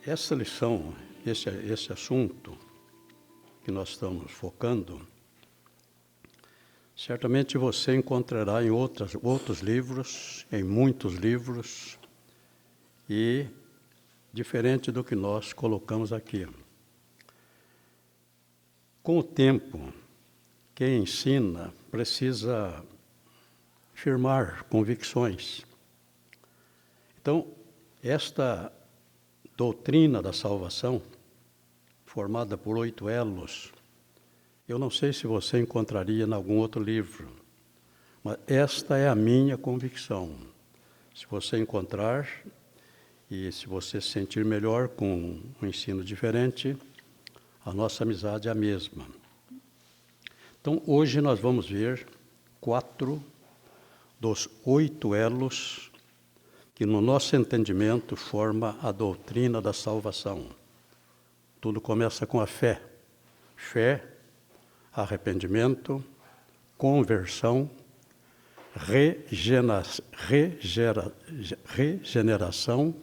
Essa lição, esse assunto que nós estamos focando, certamente você encontrará em outros livros, em muitos livros, e diferente do que nós colocamos aqui. Com o tempo, quem ensina precisa firmar convicções. Então, esta doutrina da salvação, formada por 8 elos, eu não sei se você encontraria em algum outro livro, mas esta é a minha convicção. Se você encontrar e se você se sentir melhor com um ensino diferente, a nossa amizade é a mesma. Então, hoje nós vamos ver 4 dos 8 elos que no nosso entendimento forma a doutrina da salvação. Tudo começa com a fé. Fé, arrependimento, conversão, regeneração,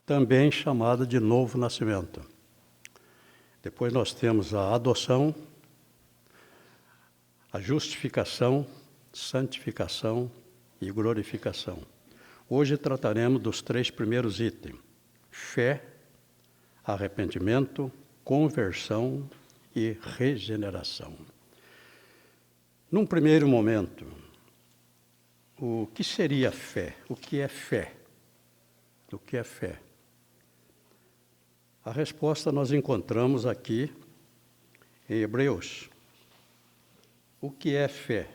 também chamada de novo nascimento. Depois nós temos a adoção, a justificação, santificação e glorificação. Hoje trataremos dos 3 primeiros itens: fé, arrependimento, conversão e regeneração. Num primeiro momento, o que seria fé? O que é fé? O que é fé? A resposta nós encontramos aqui em Hebreus. O que é fé?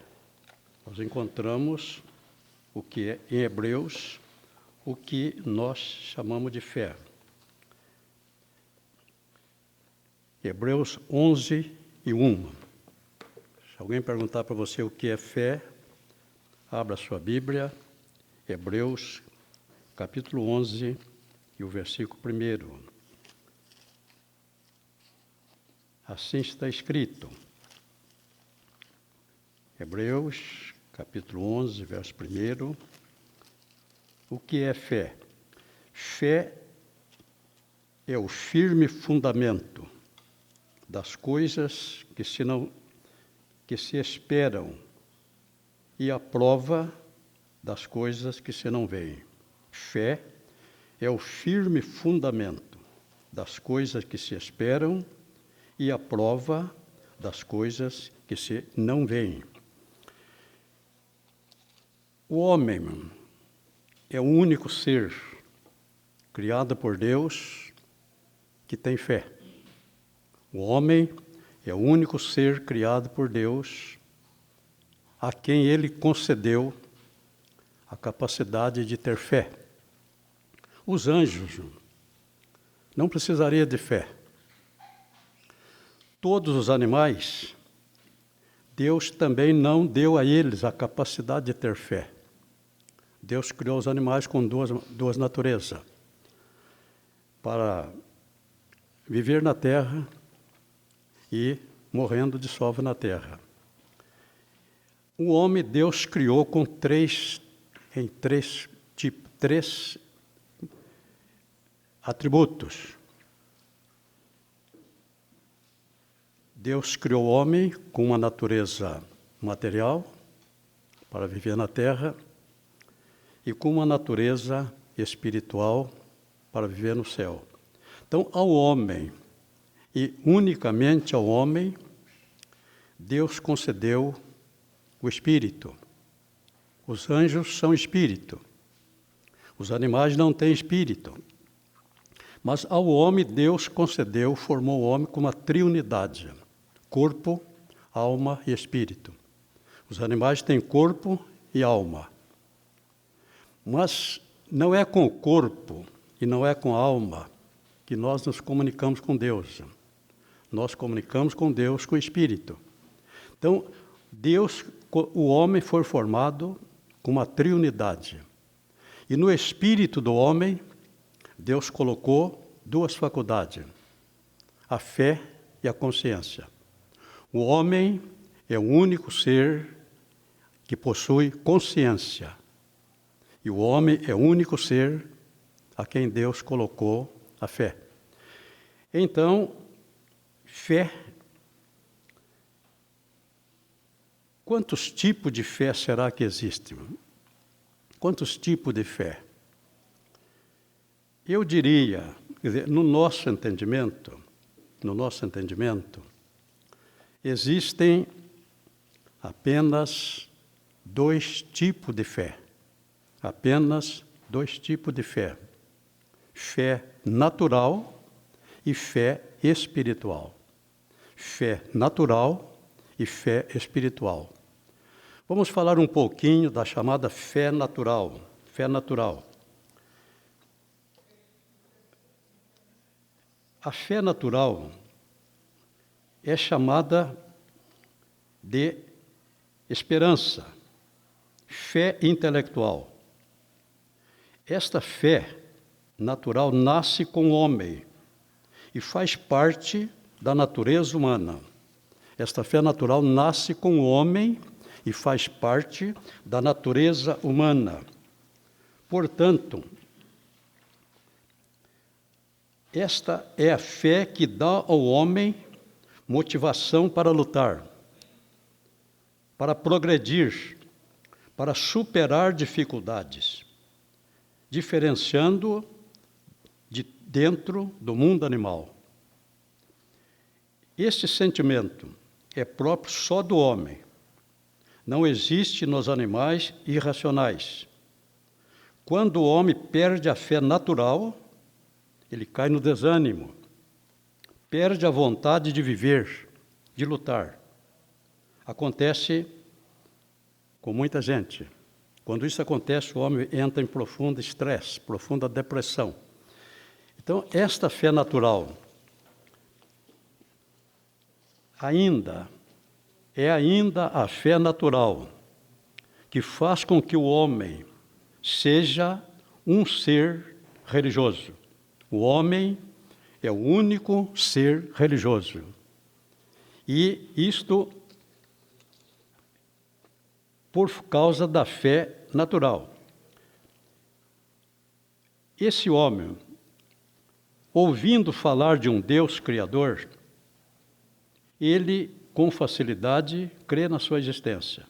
Nós encontramos o que é em Hebreus, o que nós chamamos de fé. Hebreus 11:1. Se alguém perguntar para você o que é fé, abra sua Bíblia, Hebreus, capítulo 11, e o versículo 1. Assim está escrito. Hebreus, capítulo 11, verso 1. O que é fé? Fé é o firme fundamento das coisas que se esperam e a prova das coisas que se não veem. Fé é o firme fundamento das coisas que se esperam e a prova das coisas que se não veem. O homem é o único ser criado por Deus que tem fé. O homem é o único ser criado por Deus a quem Ele concedeu a capacidade de ter fé. Os anjos não precisariam de fé. Todos os animais, Deus também não deu a eles a capacidade de ter fé. Deus criou os animais com duas naturezas, para viver na terra e morrendo de fome na terra. O homem Deus criou com três atributos. Deus criou o homem com uma natureza material, para viver na terra, e com uma natureza espiritual, para viver no céu. Então, ao homem, e unicamente ao homem, Deus concedeu o espírito. Os anjos são espírito. Os animais não têm espírito. Mas ao homem, Deus concedeu, formou o homem com uma triunidade: corpo, alma e espírito. Os animais têm corpo e alma. Mas não é com o corpo e não é com a alma que nós nos comunicamos com Deus. Nós comunicamos com Deus com o espírito. Então, o homem foi formado com uma triunidade. E no espírito do homem, Deus colocou 2 faculdades: a fé e a consciência. O homem é o único ser que possui consciência. E o homem é o único ser a quem Deus colocou a fé. Então, fé. Quantos tipos de fé será que existem? Quantos tipos de fé? Eu diria, quer dizer, no nosso entendimento, existem apenas 2 tipos de fé. Apenas 2 tipos de fé. Fé natural e fé espiritual. Fé natural e fé espiritual. Vamos falar um pouquinho da chamada fé natural. Fé natural. A fé natural é chamada de esperança, fé intelectual. Esta fé natural nasce com o homem e faz parte da natureza humana. Esta fé natural nasce com o homem e faz parte da natureza humana. Portanto, esta é a fé que dá ao homem motivação para lutar, para progredir, para superar dificuldades, diferenciando de dentro do mundo animal. Este sentimento é próprio só do homem. Não existe nos animais irracionais. Quando o homem perde a fé natural, ele cai no desânimo, perde a vontade de viver, de lutar. Acontece com muita gente. Quando isso acontece, o homem entra em profundo estresse, profunda depressão. Então, esta fé natural é ainda a fé natural que faz com que o homem seja um ser religioso. O homem é o único ser religioso. E isto por causa da fé natural. Esse homem, ouvindo falar de um Deus Criador, ele, com facilidade, crê na sua existência.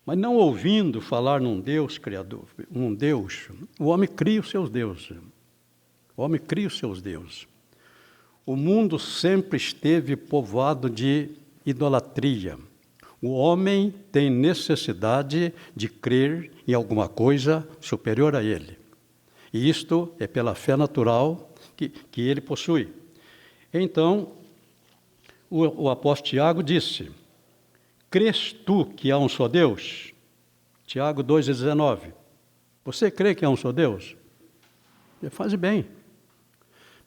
Mas não ouvindo falar num Deus Criador, o homem cria os seus deuses. O homem cria os seus deuses. O mundo sempre esteve povoado de idolatria. O homem tem necessidade de crer em alguma coisa superior a ele. E isto é pela fé natural que ele possui. Então, o apóstolo Tiago disse: crês tu que há um só Deus? Tiago 2,19. Você crê que há um só Deus? Ele faz bem.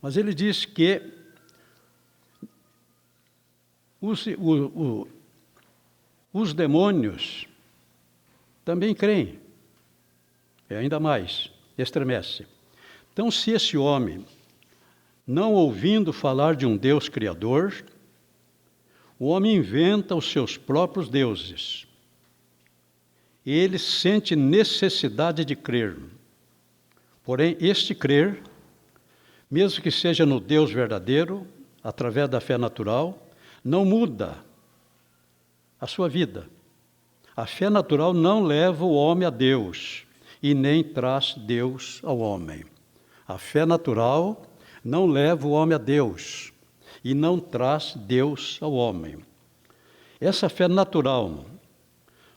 Mas ele diz que os demônios também creem. É ainda mais, estremece. Então, se esse homem, não ouvindo falar de um Deus Criador, o homem inventa os seus próprios deuses. Ele sente necessidade de crer. Porém, este crer, mesmo que seja no Deus verdadeiro, através da fé natural, não muda a sua vida. A fé natural não leva o homem a Deus e nem traz Deus ao homem. A fé natural não leva o homem a Deus e não traz Deus ao homem. Essa fé natural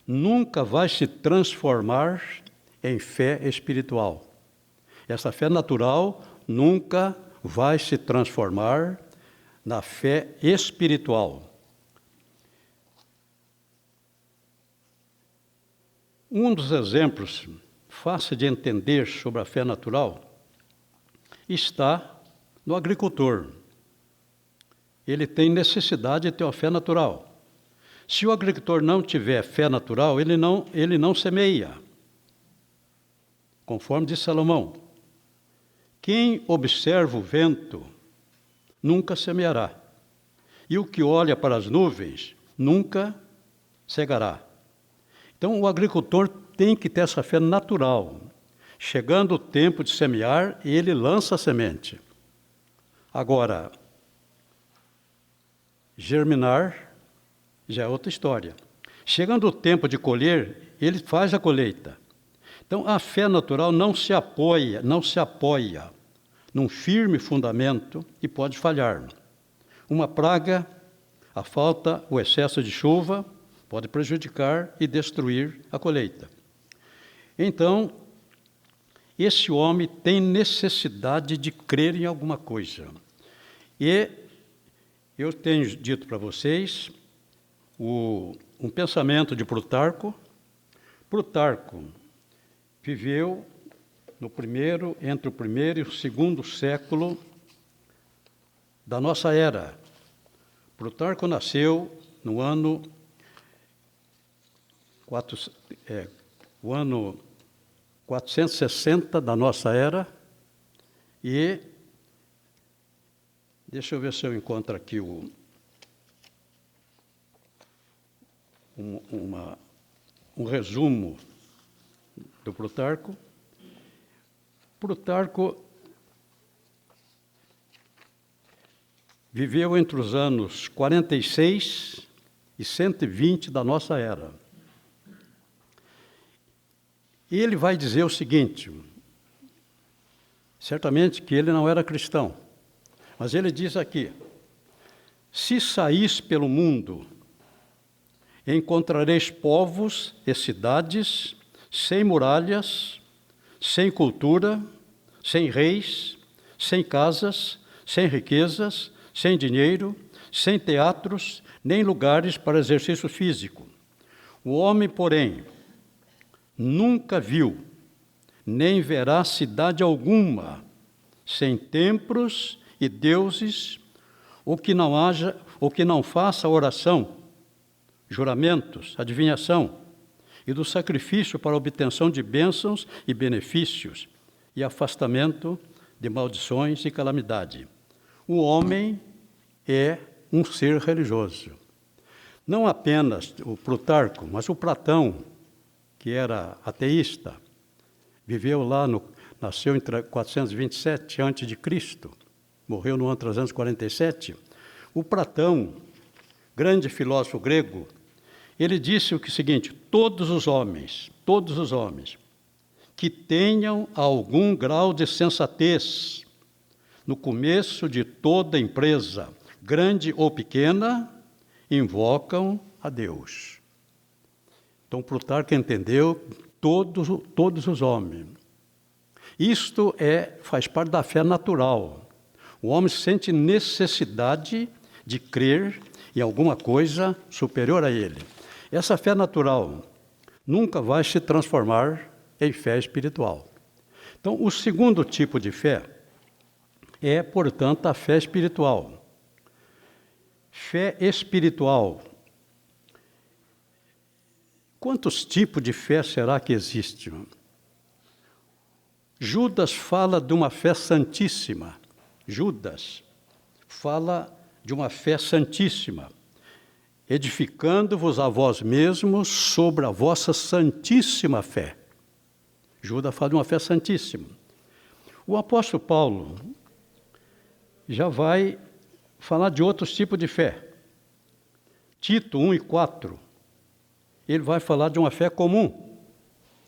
nunca vai se transformar em fé espiritual. Essa fé natural nunca vai se transformar na fé espiritual. Um dos exemplos fácil de entender sobre a fé natural está no agricultor. Ele tem necessidade de ter uma fé natural. Se o agricultor não tiver fé natural, ele não semeia. Conforme diz Salomão, quem observa o vento nunca semeará, e o que olha para as nuvens nunca cegará. Então, o agricultor tem que ter essa fé natural. Chegando o tempo de semear, ele lança a semente. Agora, germinar já é outra história. Chegando o tempo de colher, ele faz a colheita. Então, a fé natural não se apoia num firme fundamento e pode falhar. Uma praga, a falta, o excesso de chuva, pode prejudicar e destruir a colheita. Então, esse homem tem necessidade de crer em alguma coisa. E eu tenho dito para vocês um pensamento de Plutarco. Plutarco viveu entre o primeiro e o segundo século da nossa era. Plutarco nasceu no ano 460 da nossa era, e deixa eu ver se eu encontro aqui um resumo do Plutarco. Plutarco viveu entre os anos 46 e 120 da nossa era. E ele vai dizer o seguinte, certamente que ele não era cristão, mas ele diz aqui: se saís pelo mundo, encontrareis povos e cidades sem muralhas, sem cultura, sem reis, sem casas, sem riquezas, sem dinheiro, sem teatros, nem lugares para exercício físico. O homem, porém, nunca viu, nem verá cidade alguma, sem templos e deuses, ou que não faça oração, juramentos, adivinhação, e do sacrifício para a obtenção de bênçãos e benefícios, e afastamento de maldições e calamidade. O homem é um ser religioso. Não apenas o Plutarco, mas o Platão, que era ateísta, nasceu em 427 a.C., morreu no ano 347. O Platão, grande filósofo grego, ele disse o seguinte: todos os homens, que tenham algum grau de sensatez no começo de toda empresa, grande ou pequena, invocam a Deus. Então, Plutarco entendeu todos os homens. Isto faz parte da fé natural. O homem sente necessidade de crer em alguma coisa superior a ele. Essa fé natural nunca vai se transformar em fé espiritual. Então, o segundo tipo de fé é, portanto, a fé espiritual. Fé espiritual. Quantos tipos de fé será que existem? Judas fala de uma fé santíssima. Judas fala de uma fé santíssima, edificando-vos a vós mesmos sobre a vossa santíssima fé. Judas fala de uma fé santíssima. O apóstolo Paulo já vai falar de outros tipos de fé. Tito 1 e 4, ele vai falar de uma fé comum.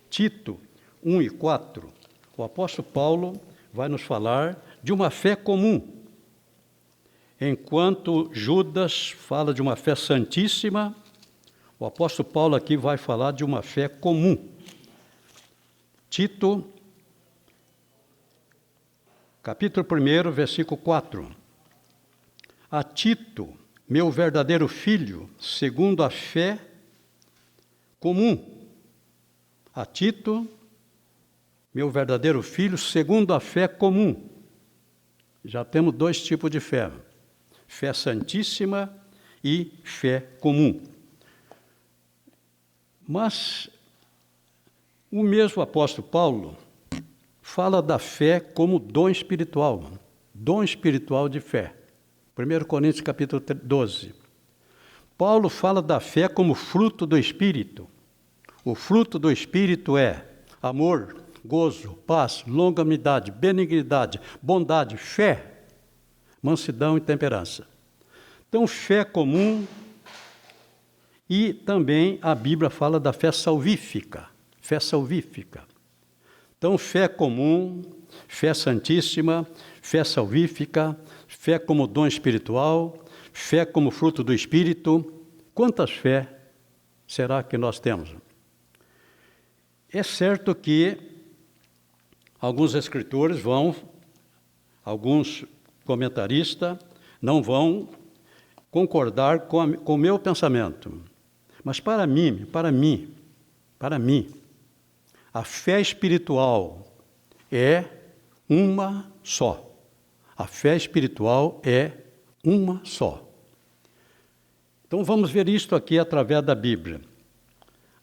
Tito 1 e 4, o apóstolo Paulo vai nos falar de uma fé comum. Enquanto Judas fala de uma fé santíssima, o apóstolo Paulo aqui vai falar de uma fé comum. Tito, capítulo 1, versículo 4. A Tito, meu verdadeiro filho, segundo a fé comum. A Tito, meu verdadeiro filho, segundo a fé comum. Já temos dois tipos de fé: fé santíssima e fé comum. Mas o mesmo apóstolo Paulo fala da fé como dom espiritual de fé. 1 Coríntios capítulo 12. Paulo fala da fé como fruto do Espírito. O fruto do Espírito é amor, gozo, paz, longanimidade, benignidade, bondade, fé, mansidão e temperança. Então, fé comum, e também a Bíblia fala da fé salvífica. Fé salvífica. Então, fé comum, fé santíssima, fé salvífica, fé como dom espiritual, fé como fruto do Espírito. Quantas fé será que nós temos? É certo que alguns escritores alguns comentaristas não vão concordar com o meu pensamento. Mas para mim, a fé espiritual é uma só. A fé espiritual é uma só. Então vamos ver isto aqui através da Bíblia.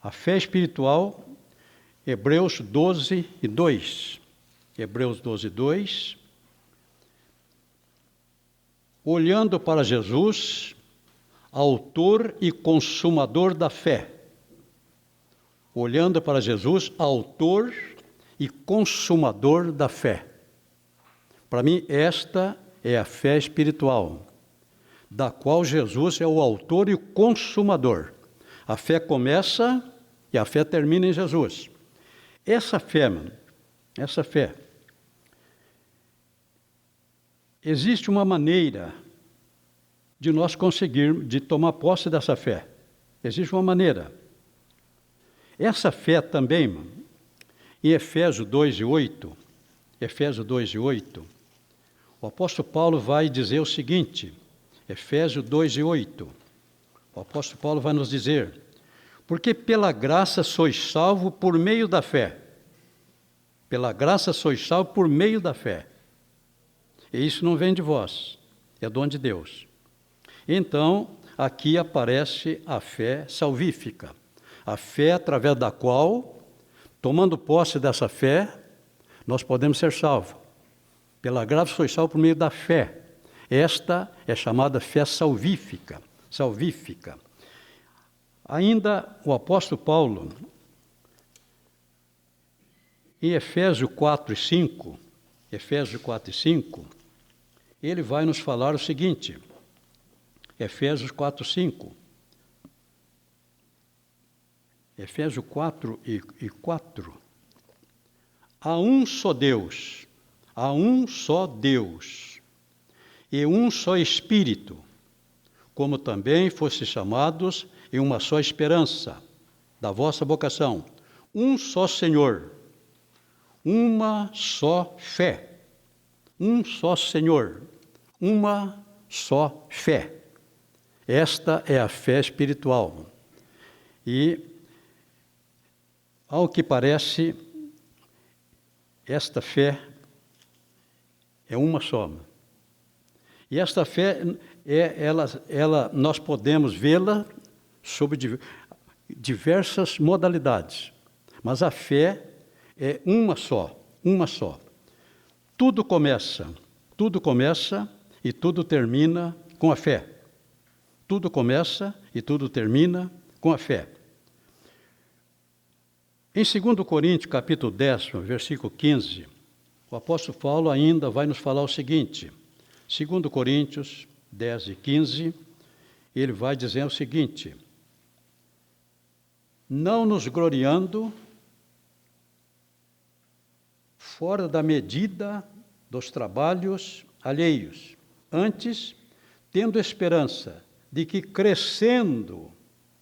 A fé espiritual, Hebreus 12, 2. Hebreus 12, 2. Olhando para Jesus, autor e consumador da fé. Olhando para Jesus, autor e consumador da fé. Para mim, esta é a fé espiritual, da qual Jesus é o autor e o consumador. A fé começa e a fé termina em Jesus. Essa fé, existe uma maneira de nós conseguirmos, de tomar posse dessa fé. Existe uma maneira. Essa fé também, em Efésios 2 e 8, o apóstolo Paulo vai dizer o seguinte, Efésios 2 e 8, o apóstolo Paulo vai nos dizer, porque pela graça sois salvos por meio da fé. Pela graça sois salvos por meio da fé. E isso não vem de vós, é dom de Deus. Então, aqui aparece a fé salvífica, a fé através da qual, tomando posse dessa fé, nós podemos ser salvos. Pela graça sois salvos por meio da fé. Esta é chamada fé salvífica. Ainda o apóstolo Paulo, em Efésios 4 e 5, ele vai nos falar o seguinte, Efésios 4, 5. Efésios 4 e 4. Há um só Deus, e um só Espírito, como também fosse chamados em uma só esperança da vossa vocação, um só Senhor, uma só fé, um só Senhor, uma só fé. Esta é a fé espiritual. E, ao que parece, esta fé é uma só. E esta fé, nós podemos vê-la sob diversas modalidades. Mas a fé é uma só. Tudo começa e tudo termina com a fé. Tudo começa e tudo termina com a fé. Em 2 Coríntios, capítulo 10, versículo 15, o apóstolo Paulo ainda vai nos falar o seguinte, 2 Coríntios 10 e 15, ele vai dizer o seguinte, não nos gloriando fora da medida dos trabalhos alheios, antes, tendo esperança de que crescendo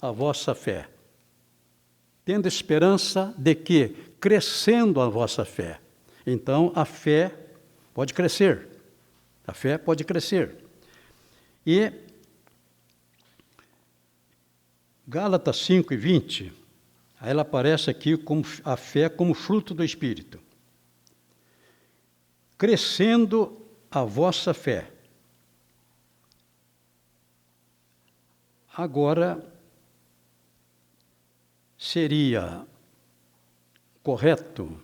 a vossa fé, então a fé pode crescer, E Gálatas 5 e 20, ela aparece aqui como a fé como fruto do Espírito. Crescendo a vossa fé. Agora, seria correto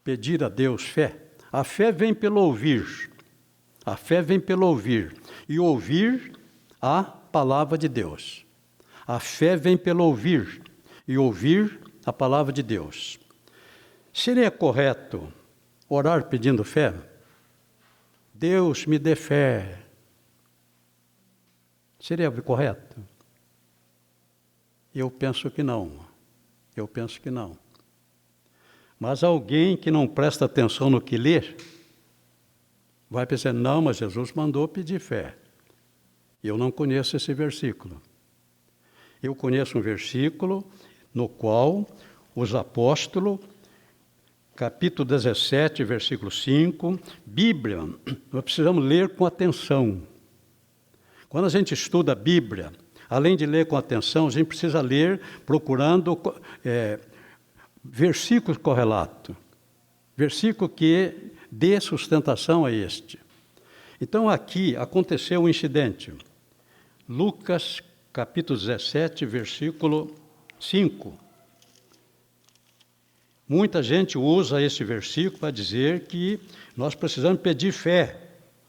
pedir a Deus fé? A fé vem pelo ouvir. E ouvir a palavra de Deus. A fé vem pelo ouvir. E ouvir a palavra de Deus. Seria correto orar pedindo fé? Deus me dê fé. Seria correto? Eu penso que não. Eu penso que não. Mas alguém que não presta atenção no que lê, vai pensar, não, mas Jesus mandou pedir fé. Eu não conheço esse versículo. Eu conheço um versículo no qual os apóstolos, capítulo 17, versículo 5, Bíblia, nós precisamos ler com atenção. Quando a gente estuda a Bíblia, além de ler com atenção, a gente precisa ler procurando versículos correlatos, versículo que dê sustentação a este. Então aqui aconteceu um incidente. Lucas, capítulo 17, versículo 5. Muita gente usa esse versículo para dizer que nós precisamos pedir fé,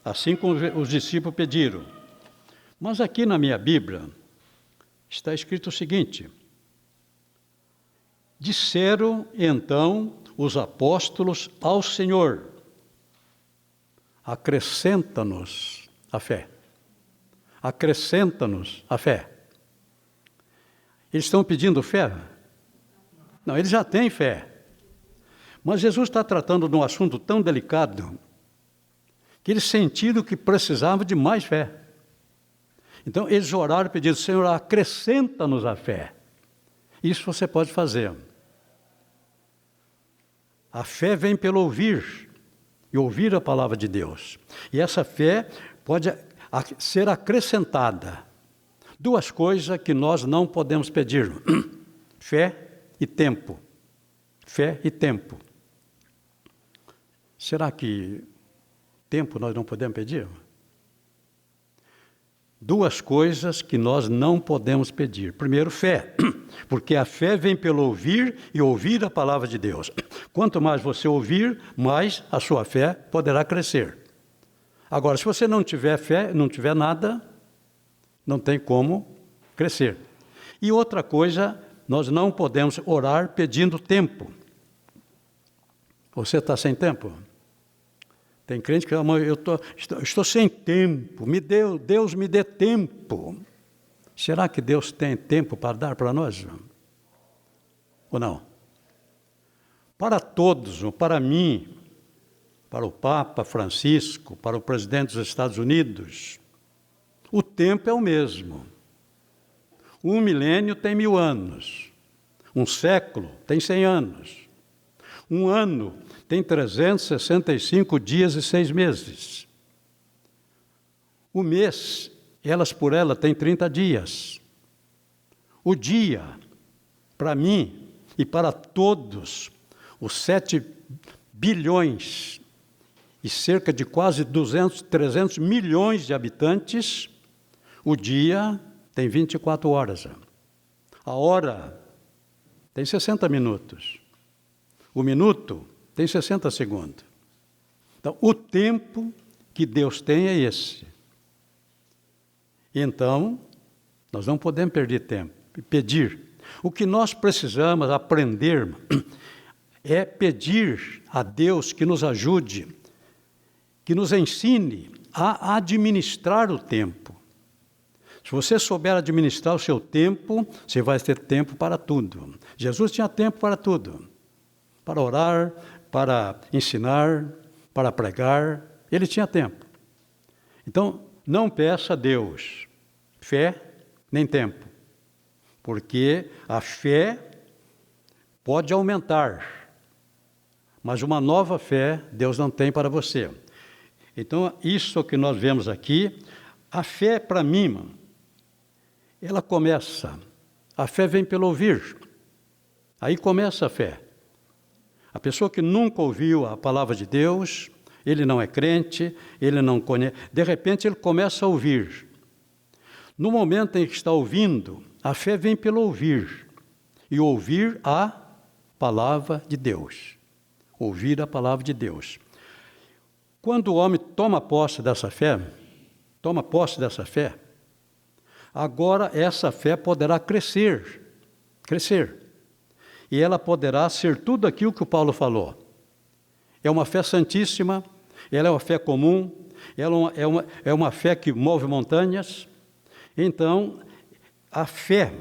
assim como os discípulos pediram. Mas aqui na minha Bíblia está escrito o seguinte: disseram então os apóstolos ao Senhor, acrescenta-nos a fé. Acrescenta-nos a fé. Eles estão pedindo fé? Não, eles já têm fé. Mas Jesus está tratando de um assunto tão delicado que eles sentiram que precisavam de mais fé. Então, eles oraram pedindo, Senhor, acrescenta-nos a fé. Isso você pode fazer. A fé vem pelo ouvir, e ouvir a palavra de Deus. E essa fé pode ser acrescentada. Duas coisas que nós não podemos pedir: fé e tempo. Fé e tempo. Será que tempo nós não podemos pedir? Duas coisas que nós não podemos pedir. Primeiro, fé, porque a fé vem pelo ouvir e ouvir a palavra de Deus. Quanto mais você ouvir, mais a sua fé poderá crescer. Agora, se você não tiver fé, não tiver nada, não tem como crescer. E outra coisa, nós não podemos orar pedindo tempo. Você está sem tempo? Tem crente que fala, eu estou sem tempo, Deus me dê tempo. Será que Deus tem tempo para dar para nós? Ou não? Para todos, para mim, para o Papa Francisco, para o presidente dos Estados Unidos, o tempo é o mesmo. Um milênio tem 1000 anos. Um século tem 100 anos. Um ano tem 365 dias e 6 meses. O mês, elas por ela, tem 30 dias. O dia, para mim e para todos, os 7 bilhões e cerca de quase 300 milhões de habitantes, o dia tem 24 horas. A hora tem 60 minutos. O minuto tem 60 segundos. Então, o tempo que Deus tem é esse. Então, nós não podemos perder tempo e pedir. O que nós precisamos aprender é pedir a Deus que nos ajude, que nos ensine a administrar o tempo. Se você souber administrar o seu tempo, você vai ter tempo para tudo. Jesus tinha tempo para tudo. Para orar, para ensinar, para pregar, ele tinha tempo. Então, não peça a Deus fé nem tempo, porque a fé pode aumentar, mas uma nova fé Deus não tem para você. Então, isso que nós vemos aqui, a fé para mim, ela começa, a fé vem pelo ouvir, aí começa a fé. A pessoa que nunca ouviu a palavra de Deus, ele não é crente, ele não conhece, de repente ele começa a ouvir. No momento em que está ouvindo, a fé vem pelo ouvir, e ouvir a palavra de Deus. Ouvir a palavra de Deus. Quando o homem toma posse dessa fé, agora essa fé poderá crescer. e ela poderá ser tudo aquilo que o Paulo falou. É uma fé santíssima, ela é uma fé comum, ela é uma fé que move montanhas. Então, a fé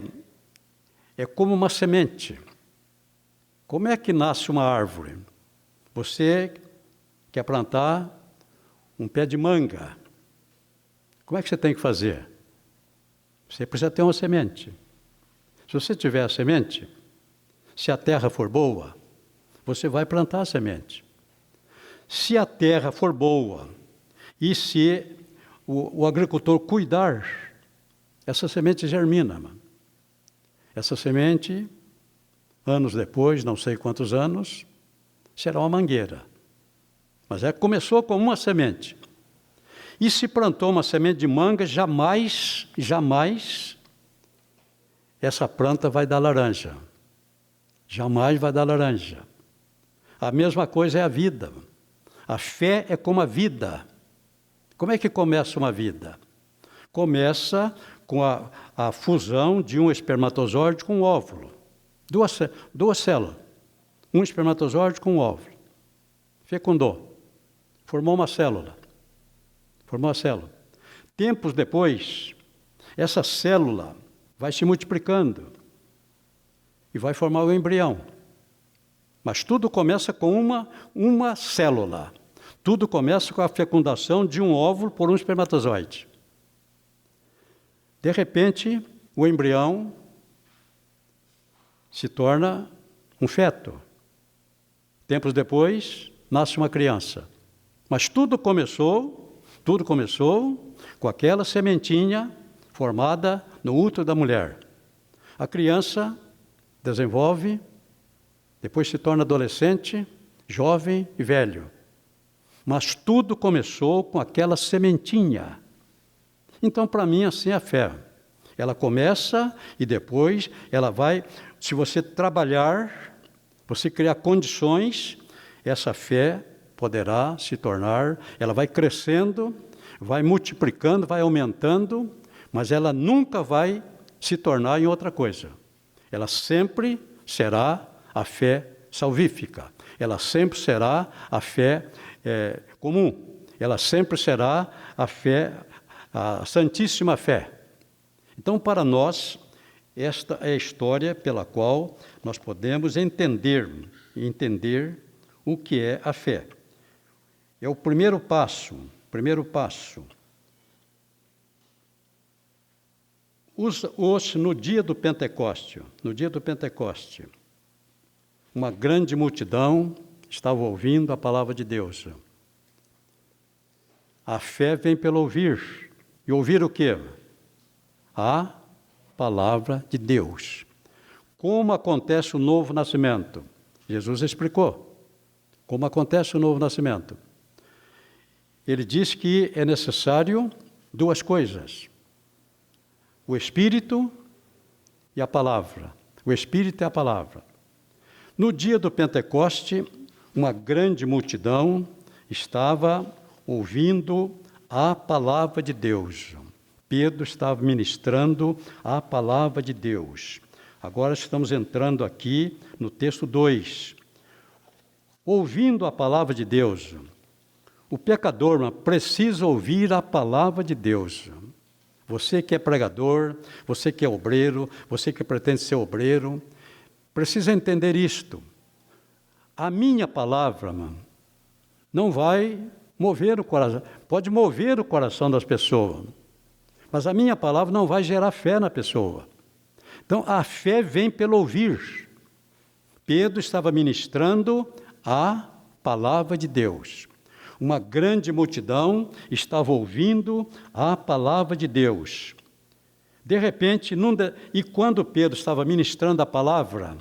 é como uma semente. Como é que nasce uma árvore? Você quer plantar um pé de manga. Como é que você tem que fazer? Você precisa ter uma semente. Se você tiver a semente, se a terra for boa, você vai plantar a semente. Se a terra for boa e se o agricultor cuidar, essa semente germina. Essa semente, anos depois, não sei quantos anos, será uma mangueira. Mas começou com uma semente. E se plantou uma semente de manga, jamais essa planta vai dar laranja. Jamais vai dar laranja. A mesma coisa é a vida. A fé é como a vida. Como é que começa uma vida? Começa com a fusão de um espermatozoide com um óvulo. Duas células. Um espermatozoide com um óvulo. Fecundou. Formou uma célula. Tempos depois, essa célula vai se multiplicando e vai formar o embrião. Mas tudo começa com uma célula. Tudo começa com a fecundação de um óvulo por um espermatozoide. De repente, o embrião se torna um feto. Tempos depois, nasce uma criança. Mas tudo começou com aquela sementinha formada no útero da mulher. A criança desenvolve, depois se torna adolescente, jovem e velho. Mas tudo começou com aquela sementinha. Então, para mim, assim é a fé. Ela começa e depois ela vai, se você trabalhar, você criar condições, essa fé poderá se tornar, ela vai crescendo, vai multiplicando, vai aumentando, mas ela nunca vai se tornar em outra coisa. Ela sempre será a fé salvífica. Ela sempre será a fé comum. Ela sempre será a fé, a santíssima fé. Então, para nós, esta é a história pela qual nós podemos entender o que é a fé. É o primeiro passo. No dia do Pentecoste, uma grande multidão estava ouvindo a palavra de Deus. A fé vem pelo ouvir. E ouvir o quê? A palavra de Deus. Como acontece o novo nascimento? Jesus explicou como acontece o novo nascimento. Ele diz que é necessário duas coisas: o Espírito e a palavra. O Espírito e a palavra. No dia do Pentecoste, uma grande multidão estava ouvindo a palavra de Deus. Pedro estava ministrando a palavra de Deus. Agora estamos entrando aqui no texto 2. Ouvindo a palavra de Deus, o pecador precisa ouvir a palavra de Deus. Você que é pregador, você que é obreiro, você que pretende ser obreiro, precisa entender isto. A minha palavra, não vai mover o coração, pode mover o coração das pessoas, mas a minha palavra não vai gerar fé na pessoa. Então, a fé vem pelo ouvir. Pedro estava ministrando a palavra de Deus. Uma grande multidão estava ouvindo a palavra de Deus. De repente, e quando Pedro estava ministrando a palavra,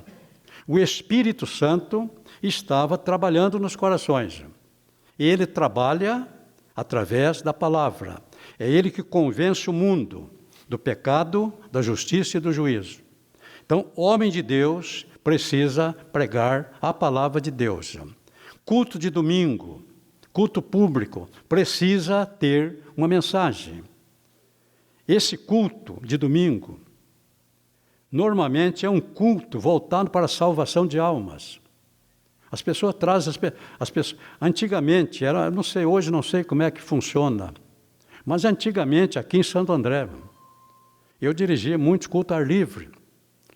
o Espírito Santo estava trabalhando nos corações. Ele trabalha através da palavra. É ele que convence o mundo do pecado, da justiça e do juízo. Então, homem de Deus precisa pregar a palavra de Deus. Culto de domingo, culto público, precisa ter uma mensagem. Esse culto de domingo normalmente é um culto voltado para a salvação de almas. As pessoas trazem, as pessoas, antigamente, não sei, hoje não sei como é que funciona, mas antigamente, aqui em Santo André, eu dirigia muitos cultos ao ar livre,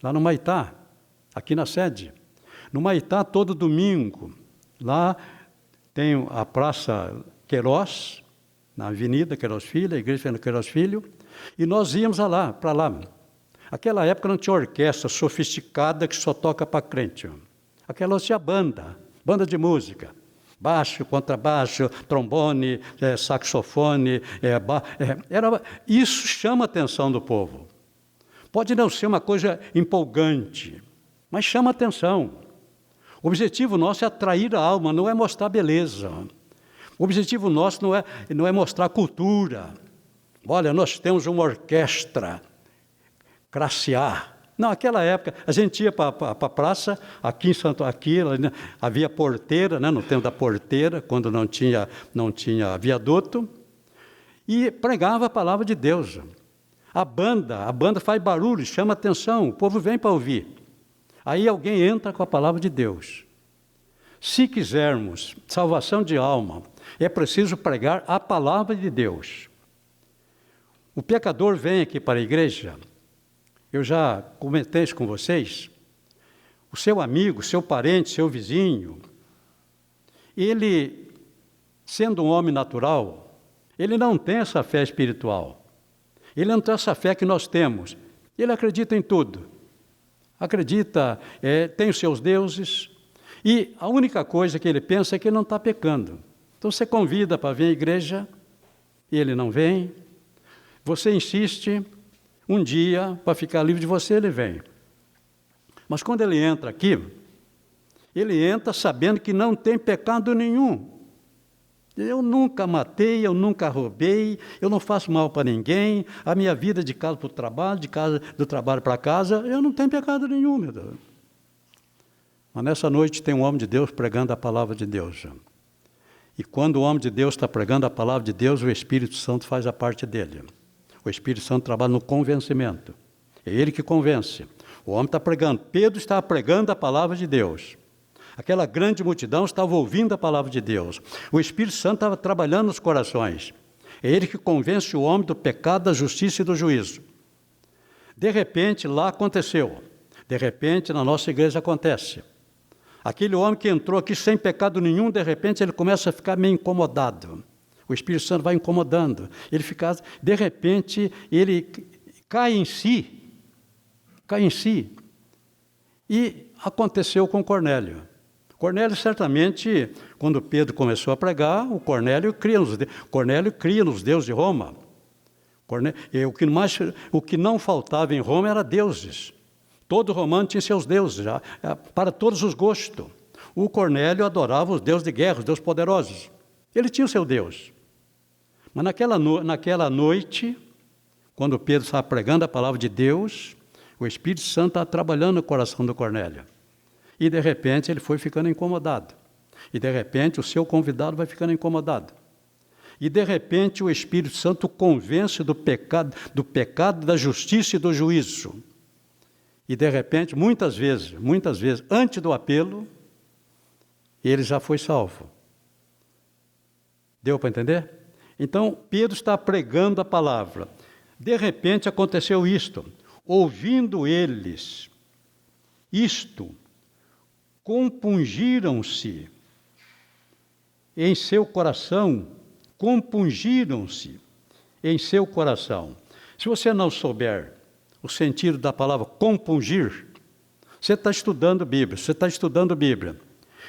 lá no Maitá, aqui na sede. No Maitá, todo domingo, lá tem a Praça Queiroz, na Avenida Queiroz Filho, a Igreja Fernando Queiroz Filho, e nós íamos para lá. Aquela época não tinha orquestra sofisticada que só toca para crente. Aquela tinha banda de música. Baixo, contrabaixo, trombone, saxofone. Isso chama a atenção do povo. Pode não ser uma coisa empolgante, mas chama a atenção. O objetivo nosso é atrair a alma, não é mostrar beleza. O objetivo nosso não é mostrar cultura. Olha, nós temos uma orquestra, classe A. Não, naquela época, a gente ia para a praça, aqui em Santo Aquila, né, havia porteira, né, no tempo da porteira, quando não tinha viaduto, e pregava a palavra de Deus. A banda faz barulho, chama atenção, o povo vem para ouvir. Aí alguém entra com a palavra de Deus. Se quisermos salvação de alma, é preciso pregar a palavra de Deus. O pecador vem aqui para a igreja, eu já comentei isso com vocês, o seu amigo, seu parente, seu vizinho, ele, sendo um homem natural, ele não tem essa fé espiritual, ele não tem essa fé que nós temos, ele acredita em tudo, acredita, tem os seus deuses, e a única coisa que ele pensa é que ele não está pecando. Então você convida para vir à igreja, e ele não vem, você insiste, um dia, para ficar livre de você, ele vem. Mas quando ele entra aqui, ele entra sabendo que não tem pecado nenhum. Eu nunca matei, eu nunca roubei, eu não faço mal para ninguém, a minha vida de casa para o trabalho, do trabalho para casa, eu não tenho pecado nenhum, meu Deus. Mas nessa noite tem um homem de Deus pregando a palavra de Deus. E quando o homem de Deus está pregando a palavra de Deus, o Espírito Santo faz a parte dele. O Espírito Santo trabalha no convencimento. É ele que convence. O homem está pregando. Pedro estava pregando a palavra de Deus. Aquela grande multidão estava ouvindo a palavra de Deus. O Espírito Santo estava trabalhando nos corações. É ele que convence o homem do pecado, da justiça e do juízo. De repente, lá aconteceu. De repente, na nossa igreja acontece. Aquele homem que entrou aqui sem pecado nenhum, de repente, ele começa a ficar meio incomodado. O Espírito Santo vai incomodando. Ele fica, de repente, ele cai em si. E aconteceu com Cornélio. Cornélio, certamente, quando Pedro começou a pregar, Cornélio cria nos deuses de Roma. O que não faltava em Roma era deuses. Todo romano tinha seus deuses, para todos os gostos. O Cornélio adorava os deuses de guerra, os deuses poderosos. Ele tinha o seu Deus. Mas naquela noite, quando Pedro estava pregando a palavra de Deus, o Espírito Santo estava trabalhando no coração do Cornélio. E, de repente, ele foi ficando incomodado. E, de repente, o seu convidado vai ficando incomodado. E, de repente, o Espírito Santo convence do pecado, da justiça e do juízo. E, de repente, muitas vezes, antes do apelo, ele já foi salvo. Deu para entender? Então, Pedro está pregando a palavra. De repente, aconteceu isto. Ouvindo eles isto, compungiram-se em seu coração. Se você não souber o sentido da palavra compungir, você está estudando Bíblia.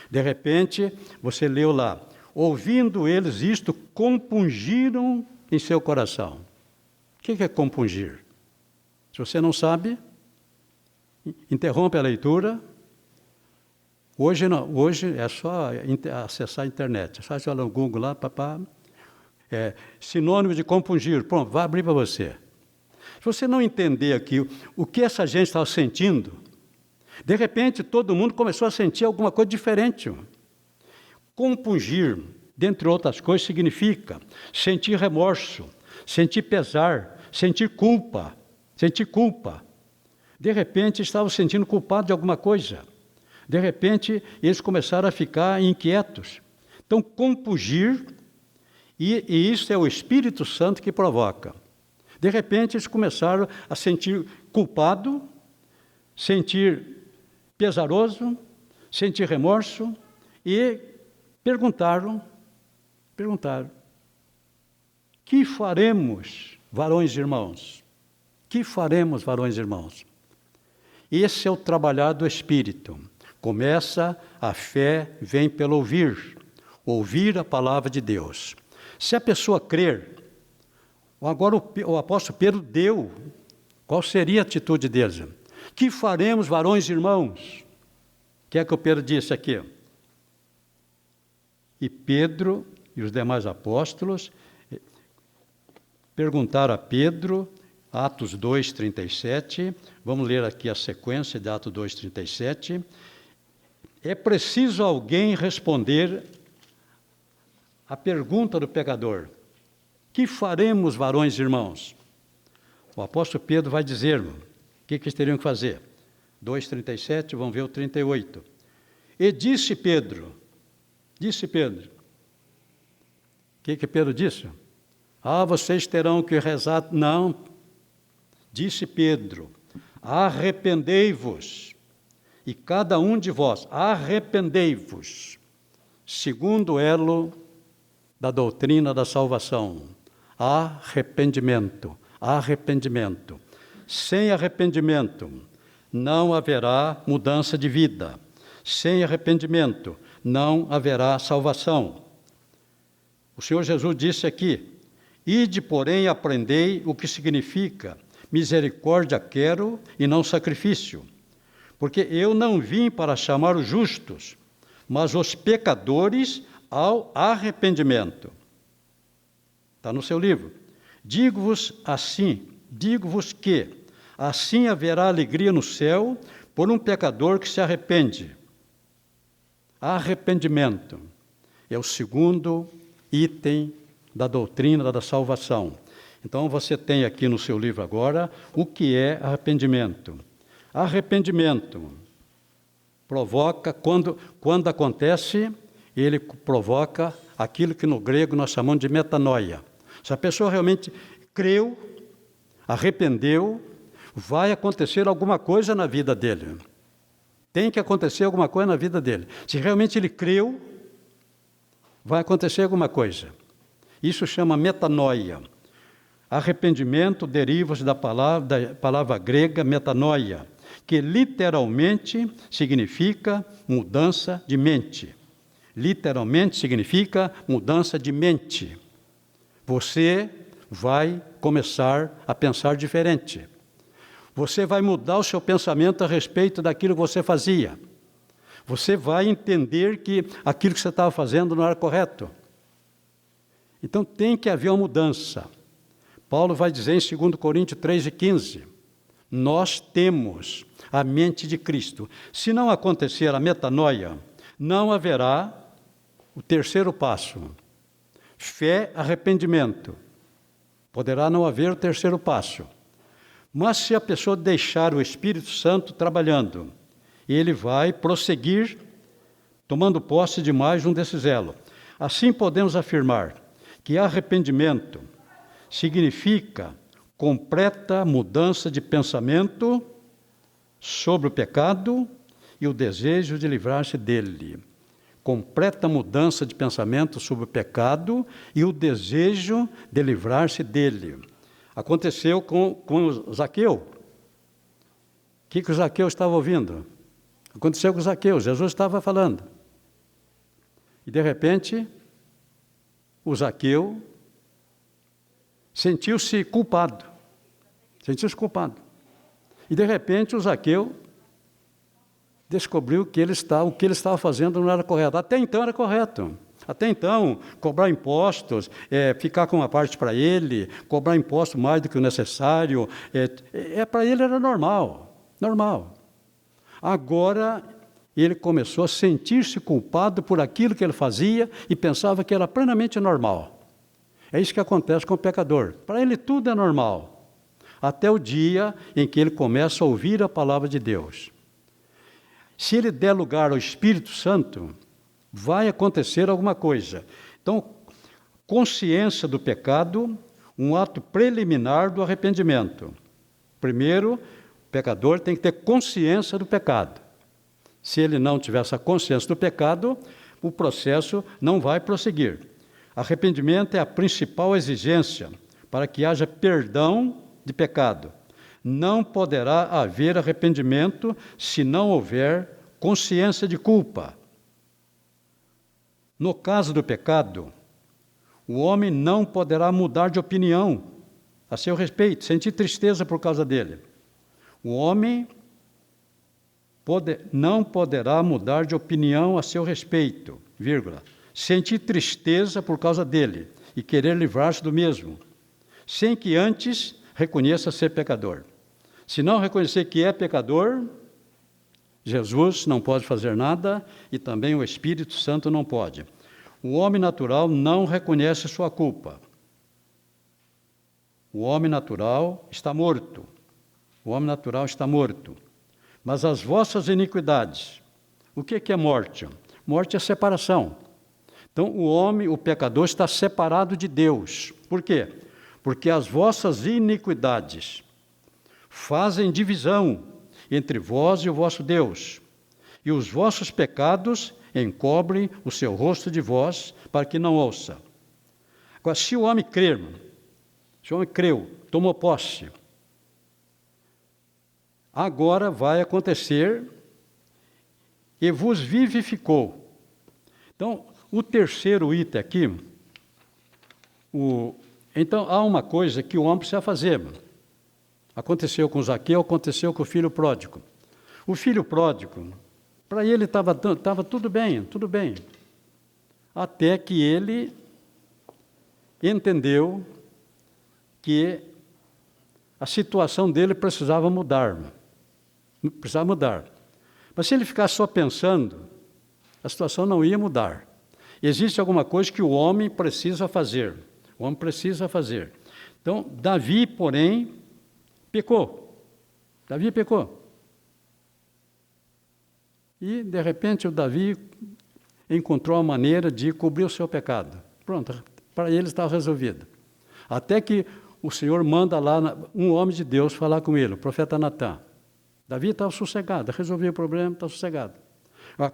De repente, você leu lá, ouvindo eles isto, compungiram em seu coração. O que é compungir? Se você não sabe, interrompe a leitura. Hoje é só acessar a internet. É só jogar no Google lá, sinônimo de compungir. Pronto, vai abrir para você. Se você não entender aqui o que essa gente estava sentindo, de repente todo mundo começou a sentir alguma coisa diferente. Compungir, dentre outras coisas, significa sentir remorso, sentir pesar, sentir culpa. De repente, estavam se sentindo culpados de alguma coisa. De repente, eles começaram a ficar inquietos. Então, compungir, e isso é o Espírito Santo que provoca. De repente, eles começaram a sentir culpado, sentir pesaroso, sentir remorso, e perguntaram, que faremos, varões e irmãos? Que faremos, varões e irmãos? Esse é o trabalhar do Espírito. Começa, a fé vem pelo ouvir a palavra de Deus. Se a pessoa crer, agora o apóstolo Pedro deu, qual seria a atitude deles? Que faremos, varões e irmãos? O que é que o Pedro disse aqui? E Pedro e os demais apóstolos perguntaram a Pedro, Atos 2:37, vamos ler aqui a sequência de Atos 2:37. É preciso alguém responder a pergunta do pecador: que faremos, varões e irmãos? O apóstolo Pedro vai dizer o que eles teriam que fazer. 2:37, vamos ver o 38. E disse Pedro, o que Pedro disse? Vocês terão que rezar. Não, disse Pedro, arrependei-vos, e cada um de vós, arrependei-vos, segundo o elo da doutrina da salvação. Arrependimento. Sem arrependimento, não haverá mudança de vida. Sem arrependimento, não haverá salvação. O Senhor Jesus disse aqui, ide, porém, aprendei o que significa misericórdia quero e não sacrifício, porque eu não vim para chamar os justos, mas os pecadores ao arrependimento. Está no seu livro. Digo-vos que assim haverá alegria no céu por um pecador que se arrepende. Arrependimento é o segundo item da doutrina da salvação. Então, você tem aqui no seu livro agora o que é arrependimento. Arrependimento provoca, quando acontece, ele provoca aquilo que no grego nós chamamos de metanoia. Se a pessoa realmente creu, arrependeu, vai acontecer alguma coisa na vida dele. Tem que acontecer alguma coisa na vida dele. Se realmente ele creu, vai acontecer alguma coisa. Isso chama metanoia. Arrependimento deriva-se da palavra grega metanoia, que literalmente significa mudança de mente. Literalmente significa mudança de mente. Você vai começar a pensar diferente. Você vai mudar o seu pensamento a respeito daquilo que você fazia. Você vai entender que aquilo que você estava fazendo não era correto. Então tem que haver uma mudança. Paulo vai dizer em 2 Coríntios 3:15, nós temos a mente de Cristo. Se não acontecer a metanoia, não haverá o terceiro passo. Fé, arrependimento. Poderá não haver o terceiro passo. Mas se a pessoa deixar o Espírito Santo trabalhando, ele vai prosseguir tomando posse de mais um desses elos. Assim podemos afirmar que arrependimento significa completa mudança de pensamento sobre o pecado e o desejo de livrar-se dele. Completa mudança de pensamento sobre o pecado e o desejo de livrar-se dele. Aconteceu com Zaqueu. O que o Zaqueu estava ouvindo? Aconteceu com Zaqueu, Jesus estava falando. E de repente, o Zaqueu sentiu-se culpado. E de repente o Zaqueu descobriu que o que ele estava fazendo não era correto. Até então era correto. Até então, cobrar impostos, ficar com uma parte para ele, cobrar imposto mais do que o necessário, para ele era normal. Agora, ele começou a sentir-se culpado por aquilo que ele fazia e pensava que era plenamente normal. É isso que acontece com o pecador. Para ele tudo é normal. até o dia em que ele começa a ouvir a palavra de Deus. Se ele der lugar ao Espírito Santo, vai acontecer alguma coisa. Então, consciência do pecado, um ato preliminar do arrependimento. Primeiro, o pecador tem que ter consciência do pecado. Se ele não tiver essa consciência do pecado, o processo não vai prosseguir. Arrependimento é a principal exigência para que haja perdão de pecado. Não poderá haver arrependimento se não houver consciência de culpa. No caso do pecado, o homem não poderá mudar de opinião a seu respeito, sentir tristeza por causa dele. O homem não poderá mudar de opinião a seu respeito, sentir tristeza por causa dele e querer livrar-se do mesmo, sem que antes reconheça ser pecador. Se não reconhecer que é pecador, Jesus não pode fazer nada e também o Espírito Santo não pode. O homem natural não reconhece sua culpa. O homem natural está morto. O homem natural está morto. Mas as vossas iniquidades, o que é morte? Morte é separação. Então, o homem, o pecador, está separado de Deus. Por quê? Porque as vossas iniquidades fazem divisão entre vós e o vosso Deus, e os vossos pecados encobrem o seu rosto de vós, para que não ouça. Agora, se o homem creu, tomou posse, agora vai acontecer e vos vivificou. Então, o terceiro item aqui, então há uma coisa que o homem precisa fazer. Aconteceu com Zaqueu, aconteceu com o filho pródigo. O filho pródigo, para ele estava tudo bem, até que ele entendeu que a situação dele precisava mudar. Mas se ele ficasse só pensando, a situação não ia mudar. Existe alguma coisa que o homem precisa fazer. Então, Davi, porém, pecou. E, de repente, o Davi encontrou a maneira de cobrir o seu pecado. Pronto, para ele está resolvido. Até que o Senhor manda lá um homem de Deus falar com ele, o profeta Natã. Davi estava sossegado, resolveu o problema, está sossegado.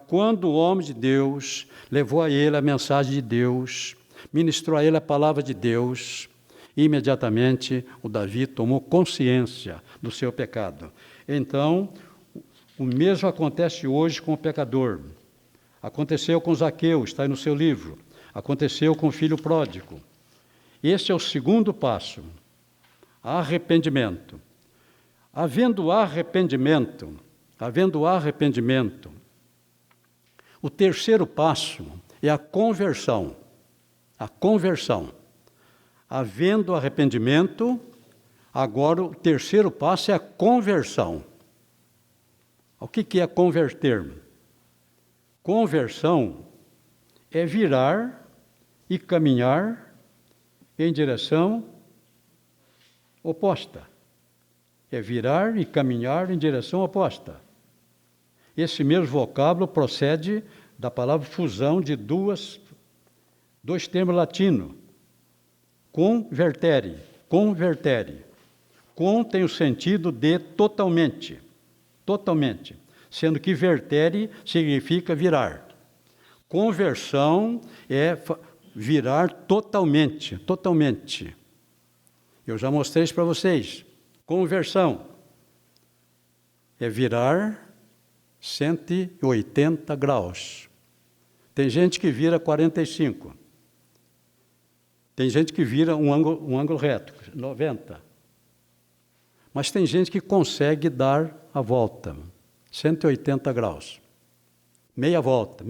Quando o homem de Deus levou a ele a mensagem de Deus, ministrou a ele a palavra de Deus, imediatamente o Davi tomou consciência do seu pecado. Então, o mesmo acontece hoje com o pecador. Aconteceu com Zaqueu, está aí no seu livro. Aconteceu com o filho pródigo. Esse é o segundo passo, arrependimento. Havendo arrependimento, o terceiro passo é a conversão. Havendo arrependimento, agora o terceiro passo é a conversão. O que é converter? Conversão é virar e caminhar em direção oposta. Esse mesmo vocábulo procede da palavra fusão de dois termos latinos. Convertere. Com tem o sentido de totalmente, sendo que vertere significa virar. Conversão é virar totalmente. Eu já mostrei isso para vocês. Conversão é virar 180 graus. Tem gente que vira 45. Tem gente que vira um ângulo reto, 90. Mas tem gente que consegue dar a volta, 180 graus. Meia volta.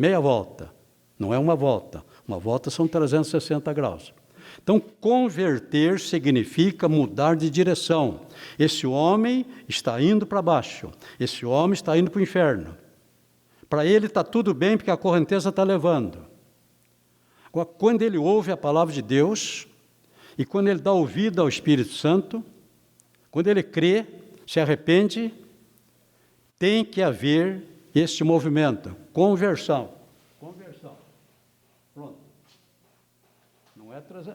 Não é uma volta. Uma volta são 360 graus. Então, converter significa mudar de direção. Esse homem está indo para baixo. Esse homem está indo para o inferno. Para ele está tudo bem, porque a correnteza está levando. Agora, quando ele ouve a palavra de Deus, e quando ele dá ouvido ao Espírito Santo, Quando ele crê, se arrepende, tem que haver este movimento, conversão. Conversão. Pronto.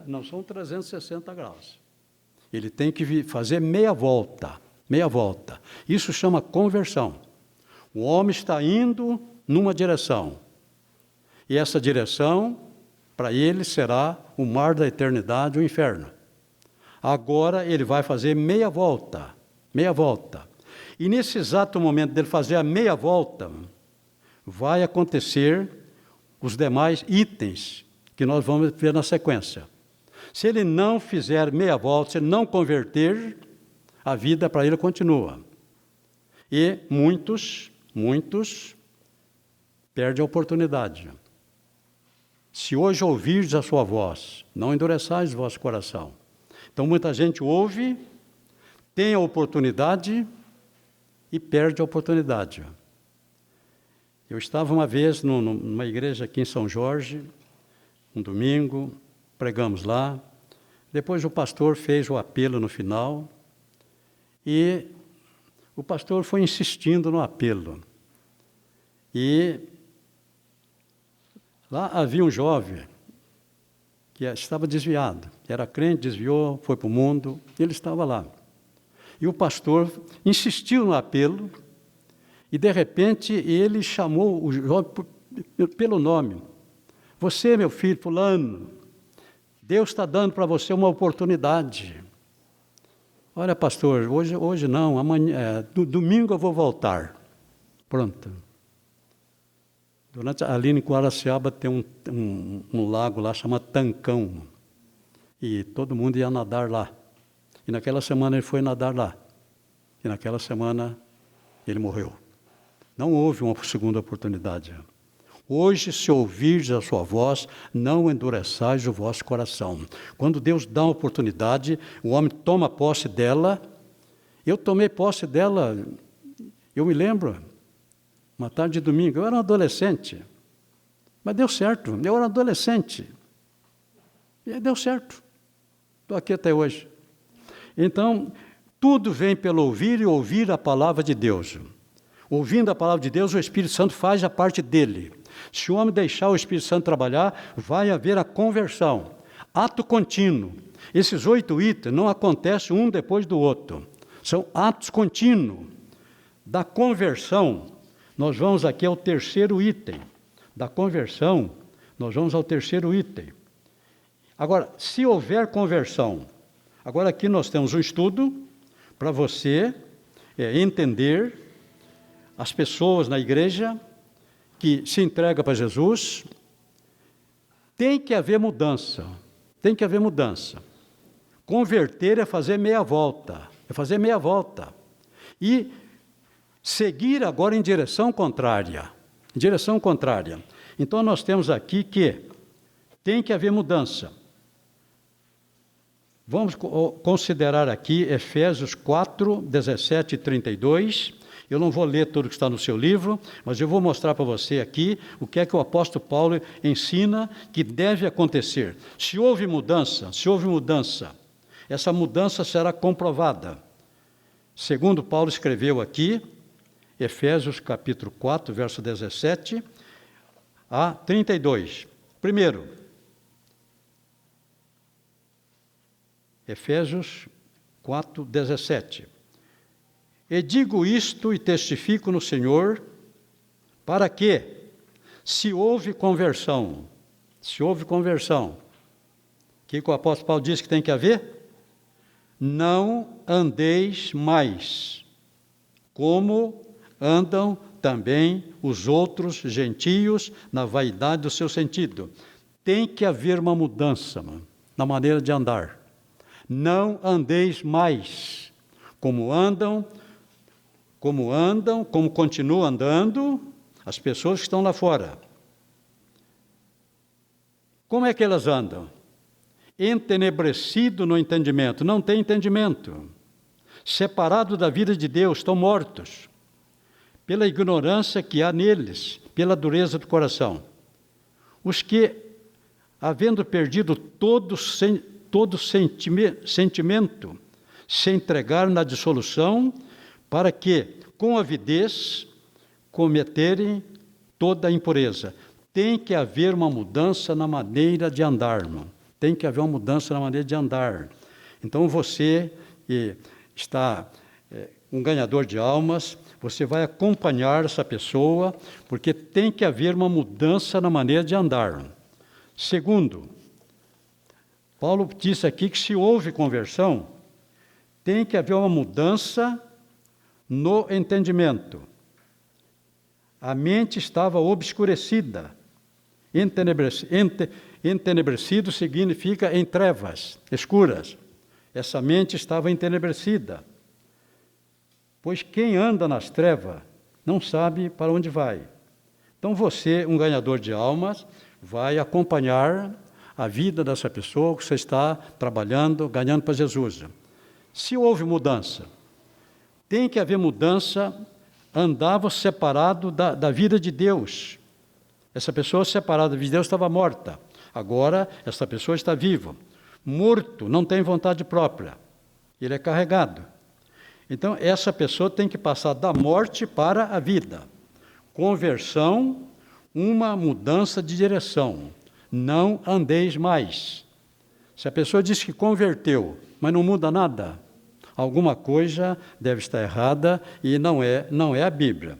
Não são 360 graus. Ele tem que fazer meia volta. Meia volta. Isso chama conversão. O homem está indo numa direção. E essa direção, para ele, será o mar da eternidade, o inferno. Agora ele vai fazer meia volta. Meia volta. E nesse exato momento dele fazer a meia volta, vai acontecer os demais itens que nós vamos ver na sequência. Se ele não fizer meia volta, se ele não converter, a vida para ele continua. E muitos perdem a oportunidade. Se hoje ouvirdes a sua voz, não endureçais o vosso coração. Então muita gente ouve, tem a oportunidade e perde a oportunidade. Eu estava uma vez numa igreja aqui em São Jorge, um domingo, pregamos lá. Depois o pastor fez o apelo no final e o pastor foi insistindo no apelo. E lá havia um jovem que estava desviado, era crente, desviou, foi para o mundo, ele estava lá. E o pastor insistiu no apelo e, de repente, ele chamou o jovem pelo nome. Você, meu filho, fulano, Deus está dando para você uma oportunidade. Olha, pastor, hoje não, amanhã, domingo eu vou voltar. Pronto. Ali em Guaraciaba tem um lago lá chamado Tancão. E todo mundo ia nadar lá. E naquela semana ele foi nadar lá. E naquela semana ele morreu. Não houve uma segunda oportunidade. Hoje, se ouvirdes a sua voz, não endureçais o vosso coração. Quando Deus dá uma oportunidade, o homem toma posse dela. Eu tomei posse dela, eu me lembro, uma tarde de domingo, eu era um adolescente. Mas deu certo, eu era adolescente. E deu certo. Estou aqui até hoje. Então, tudo vem pelo ouvir e ouvir a palavra de Deus. Ouvindo a palavra de Deus, o Espírito Santo faz a parte dele. Se o homem deixar o Espírito Santo trabalhar, vai haver a conversão. Ato contínuo. Esses 8 itens não acontecem um depois do outro. São atos contínuos. Da conversão, nós vamos aqui ao terceiro item. Da conversão, nós vamos ao terceiro item. Agora, se houver conversão, agora aqui nós temos um estudo para você entender as pessoas na igreja que se entregam para Jesus. Tem que haver mudança. Tem que haver mudança. Converter é fazer meia volta. É fazer meia volta. E seguir agora em direção contrária. Em direção contrária. Então nós temos aqui que tem que haver mudança. Vamos considerar aqui Efésios 4, 17 e 32. Eu não vou ler tudo que está no seu livro, mas eu vou mostrar para você aqui o que é que o apóstolo Paulo ensina que deve acontecer. Se houve mudança, essa mudança será comprovada. Segundo Paulo escreveu aqui, Efésios capítulo 4, verso 17 a 32. Primeiro, Efésios 4, 17. E digo isto e testifico no Senhor, para que, se houve conversão, o que o apóstolo Paulo diz que tem que haver? Não andeis mais, como andam também os outros gentios na vaidade do seu sentido. Tem que haver uma mudança na maneira de andar. Não andeis mais, como continuam andando as pessoas que estão lá fora. Como é que elas andam? Entenebrecido no entendimento, não tem entendimento. Separado da vida de Deus, estão mortos. Pela ignorância que há neles, pela dureza do coração. Os que, havendo perdido todo sentimento, se entregar na dissolução, para que, com avidez, cometerem toda a impureza. Tem que haver uma mudança na maneira de andar, irmão. Tem que haver uma mudança na maneira de andar. Então, você que está um ganhador de almas, você vai acompanhar essa pessoa, porque tem que haver uma mudança na maneira de andar. Segundo, Paulo disse aqui que se houve conversão, tem que haver uma mudança no entendimento. A mente estava obscurecida. Entenebrecido significa em trevas, escuras. Essa mente estava entenebrecida. Pois quem anda nas trevas não sabe para onde vai. Então você, um ganhador de almas, vai acompanhar a vida dessa pessoa que você está trabalhando, ganhando para Jesus. Se houve mudança, tem que haver mudança, andava separado da vida de Deus. Essa pessoa separada da vida de Deus estava morta. Agora, essa pessoa está viva. Morto, não tem vontade própria. Ele é carregado. Então, essa pessoa tem que passar da morte para a vida. Conversão, uma mudança de direção. Não andeis mais. Se a pessoa diz que converteu, mas não muda nada, alguma coisa deve estar errada e não é a Bíblia.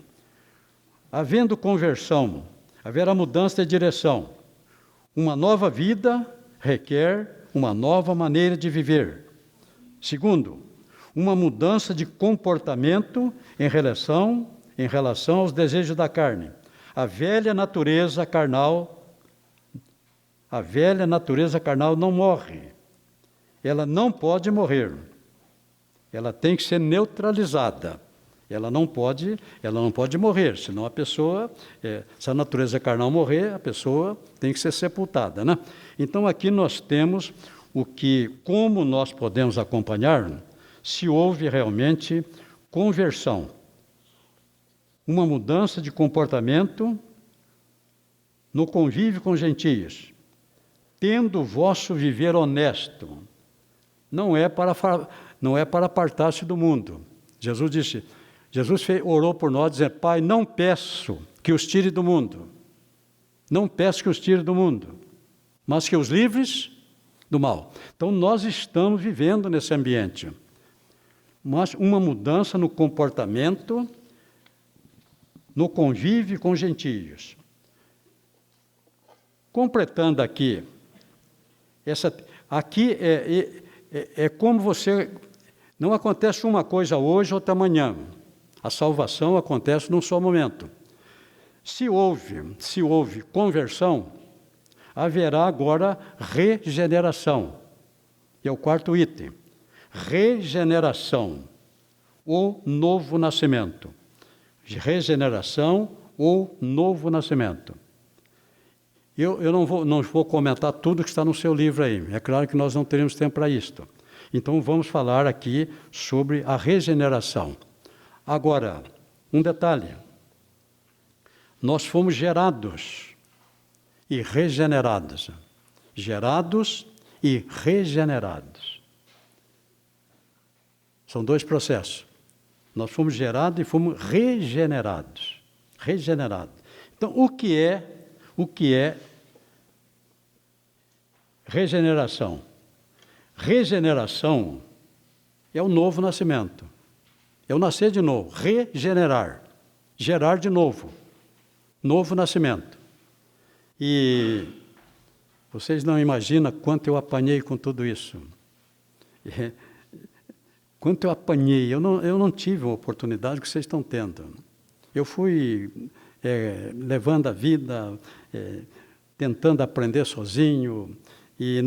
Havendo conversão, haverá mudança de direção. Uma nova vida requer uma nova maneira de viver. Segundo, uma mudança de comportamento em relação aos desejos da carne. A velha natureza carnal não morre. Ela não pode morrer. Ela tem que ser neutralizada. Ela não pode morrer, senão a pessoa, se a natureza carnal morrer, a pessoa tem que ser sepultada, né? Então aqui nós temos como nós podemos acompanhar se houve realmente conversão, uma mudança de comportamento no convívio com gentios, tendo o vosso viver honesto, não é para apartar-se do mundo. Jesus orou por nós, dizendo: Pai, não peço que os tire do mundo, mas que os livres do mal. Então, nós estamos vivendo nesse ambiente, mas uma mudança no comportamento, no convívio com gentios. Completando aqui, é como você... Não acontece uma coisa hoje, outra amanhã. A salvação acontece num só momento. Se houve conversão, haverá agora regeneração. E é o quarto item. Regeneração, ou novo nascimento. Regeneração ou novo nascimento. Eu não vou comentar tudo que está no seu livro aí. É claro que nós não teremos tempo para isto. Então, vamos falar aqui sobre a regeneração. Agora, um detalhe. Nós fomos gerados e regenerados. Gerados e regenerados. São dois processos. Nós fomos gerados e fomos regenerados. Regenerados. Então, o que é regeneração? Regeneração é o novo nascimento. É o nascer de novo. Regenerar. Gerar de novo. Novo nascimento. E vocês não imaginam quanto eu apanhei com tudo isso. Quanto eu apanhei. Eu não tive a oportunidade que vocês estão tendo. Eu fui levando a vida, tentando aprender sozinho. E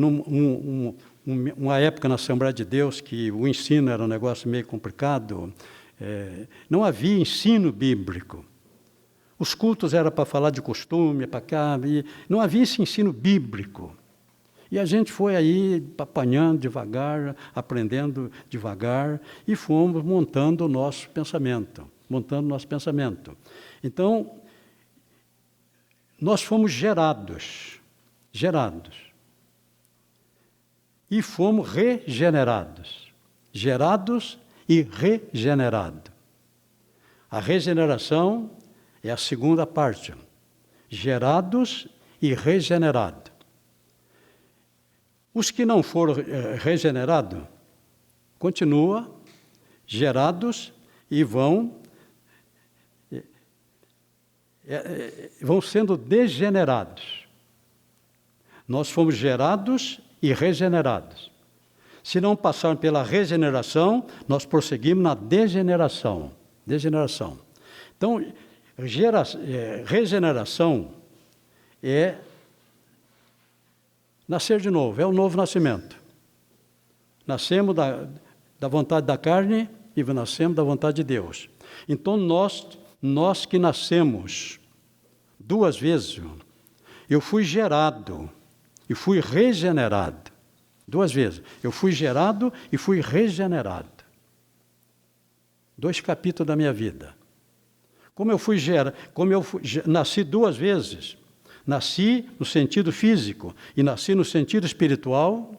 uma época na Assembleia de Deus que o ensino era um negócio meio complicado, não havia ensino bíblico. Os cultos eram para falar de costume, para cá, e não havia esse ensino bíblico. E a gente foi aí apanhando devagar, aprendendo devagar, e fomos montando o nosso pensamento. Então, nós fomos gerados. E fomos regenerados. gerados e regenerados. A regeneração é a segunda parte, gerados e regenerados. Os que não foram regenerados, continuam gerados e vão sendo degenerados. Nós fomos gerados e regenerados. Se não passarmos pela regeneração, nós prosseguimos na degeneração. Então, regeneração é nascer de novo, é o novo nascimento. Nascemos da vontade da carne e nascemos da vontade de Deus. Então, nós que nascemos duas vezes, eu fui gerado e fui regenerado. Duas vezes. Eu fui gerado e fui regenerado. 2 capítulos da minha vida. Como eu nasci duas vezes, nasci no sentido físico e nasci no sentido espiritual,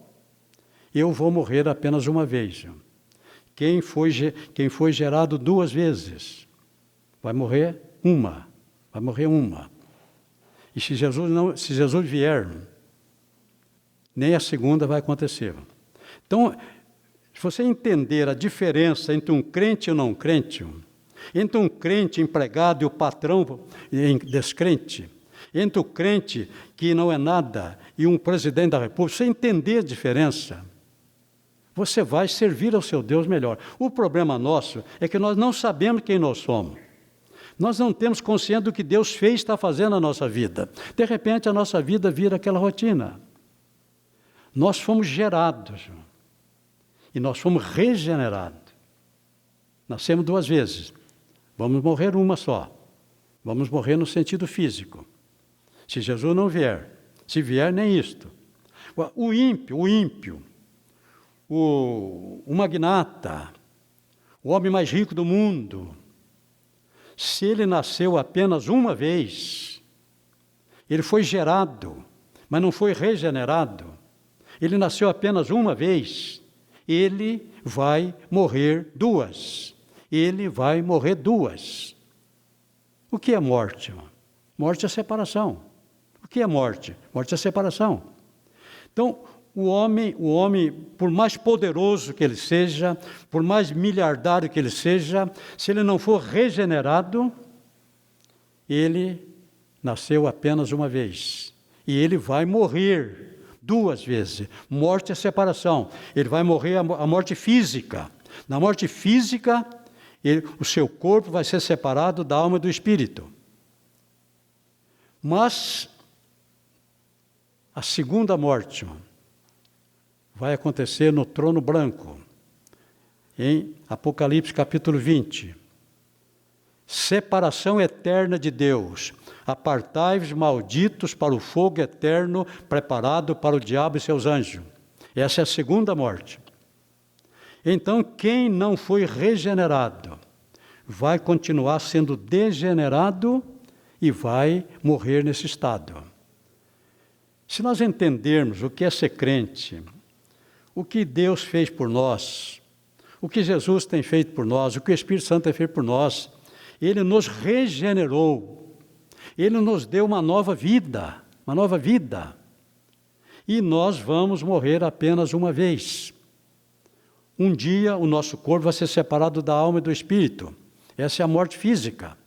eu vou morrer apenas uma vez. Quem foi gerado duas vezes, vai morrer uma. E se Jesus vier, nem a segunda vai acontecer. Então, se você entender a diferença entre um crente e um não crente, entre um crente empregado e o patrão descrente, entre o crente que não é nada e um presidente da República, se você entender a diferença, você vai servir ao seu Deus melhor. O problema nosso é que nós não sabemos quem nós somos. Nós não temos consciência do que Deus fez e está fazendo na nossa vida. De repente, a nossa vida vira aquela rotina. Nós fomos gerados e nós fomos regenerados. Nascemos duas vezes. Vamos morrer uma só. Vamos morrer no sentido físico. Se Jesus não vier, se vier, nem isto. O ímpio, o magnata, o homem mais rico do mundo, se ele nasceu apenas uma vez, ele foi gerado, mas não foi regenerado, ele nasceu apenas uma vez, ele vai morrer duas. O que é morte? Morte é separação. O que é morte? Morte é separação. Então, o homem, por mais poderoso que ele seja, por mais miliardário que ele seja, se ele não for regenerado, ele nasceu apenas uma vez. E ele vai morrer duas vezes. Morte é separação. Ele vai morrer a morte física. Na morte física, o seu corpo vai ser separado da alma e do espírito. Mas a segunda morte vai acontecer no trono branco, em Apocalipse capítulo 20. Separação eterna de Deus. Apartai-vos, malditos, para o fogo eterno preparado para o diabo e seus anjos. Essa é a segunda morte. Então, quem não foi regenerado vai continuar sendo degenerado e vai morrer nesse estado. Se nós entendermos o que é ser crente, o que Deus fez por nós, o que Jesus tem feito por nós, o que o Espírito Santo tem feito por nós, Ele nos regenerou, Ele nos deu uma nova vida, e nós vamos morrer apenas uma vez. Um dia o nosso corpo vai ser separado da alma e do espírito. Essa é a morte física.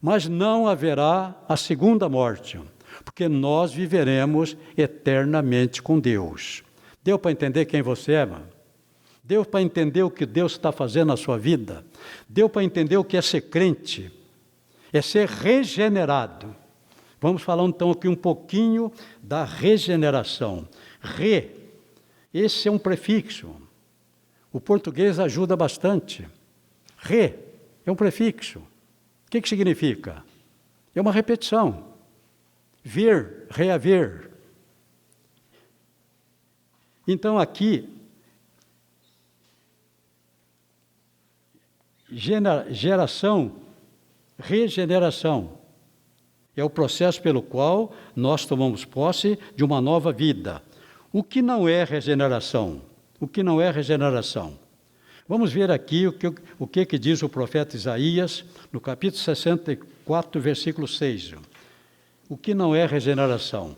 Mas não haverá a segunda morte, porque nós viveremos eternamente com Deus. Deu para entender quem você é, mano? Deu para entender o que Deus está fazendo na sua vida? Deu para entender o que é ser crente? É ser regenerado. Vamos falar então aqui um pouquinho da regeneração. Esse é um prefixo. O português ajuda bastante. É um prefixo. O que significa? É uma repetição. Ver, reaver. Então aqui, regeneração, é o processo pelo qual nós tomamos posse de uma nova vida. O que não é regeneração? Vamos ver aqui o que diz o profeta Isaías, no capítulo 64, versículo 6. O que não é regeneração?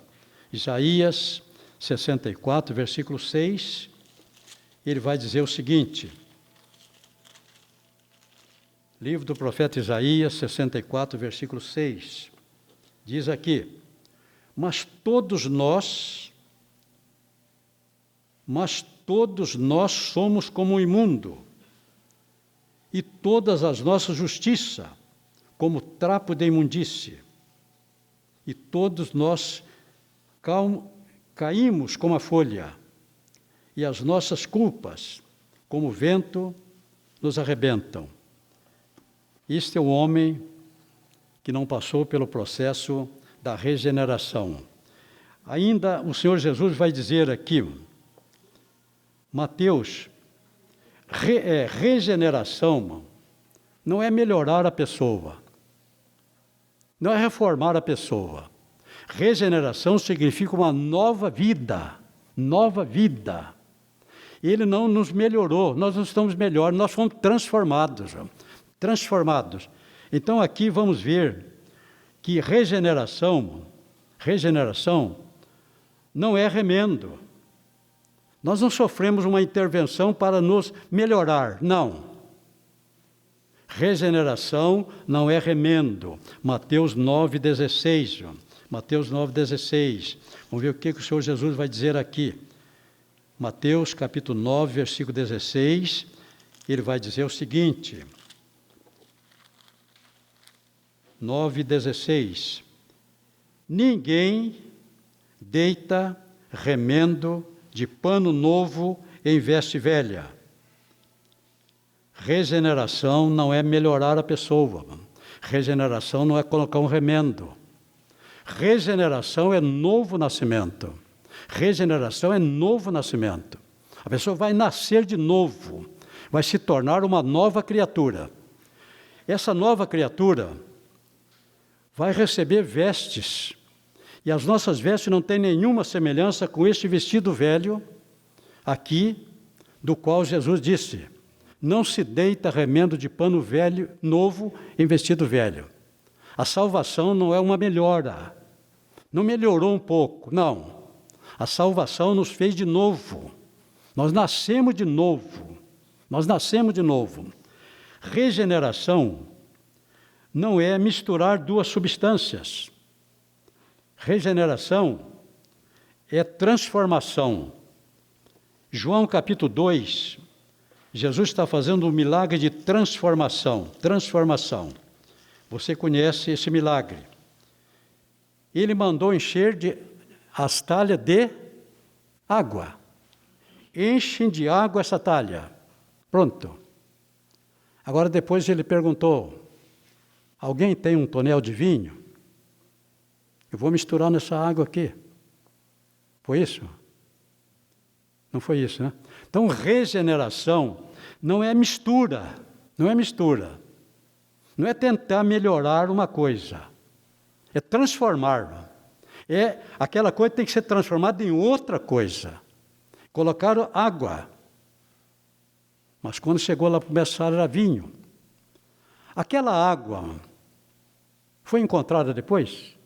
Isaías 64, versículo 6, ele vai dizer o seguinte, livro do profeta Isaías 64, versículo 6, diz aqui, mas todos nós somos como um imundo, e todas as nossas justiças como trapo de imundície, e todos nós caímos como a folha, e as nossas culpas, como o vento, nos arrebentam. Este é o homem que não passou pelo processo da regeneração. Ainda o Senhor Jesus vai dizer aqui, Mateus, regeneração não é melhorar a pessoa, não é reformar a pessoa. Regeneração significa uma nova vida, nova vida. Ele não nos melhorou, nós não estamos melhores, nós fomos transformados. Então aqui vamos ver que regeneração não é remendo. Nós não sofremos uma intervenção para nos melhorar, não. Regeneração não é remendo. Mateus 9,16. Mateus 9,16. Vamos ver o que o Senhor Jesus vai dizer aqui. Mateus capítulo 9, versículo 16. Ele vai dizer o seguinte. 9,16. Ninguém deita remendo de pano novo em veste velha. Regeneração não é melhorar a pessoa. Regeneração não é colocar um remendo. Regeneração é novo nascimento. Regeneração é novo nascimento. A pessoa vai nascer de novo, vai se tornar uma nova criatura. Essa nova criatura vai receber vestes, e as nossas vestes não têm nenhuma semelhança com este vestido velho, aqui, do qual Jesus disse, não se deita remendo de pano velho, novo, em vestido velho. A salvação não é uma melhora, não melhorou um pouco, não. A salvação nos fez de novo, nós nascemos de novo, Regeneração não é misturar duas substâncias. Regeneração é transformação. João capítulo 2, Jesus está fazendo um milagre de transformação. Você conhece esse milagre. Ele mandou encher as talhas de água. Enchem de água essa talha. Pronto. Agora depois ele perguntou, alguém tem um tonel de vinho? Eu vou misturar nessa água aqui. Foi isso? Não foi isso, né? Então, regeneração não é mistura. Não é tentar melhorar uma coisa. É transformar. Aquela coisa tem que ser transformada em outra coisa. Colocaram água. Mas quando chegou lá para começar era vinho. Aquela água foi encontrada depois?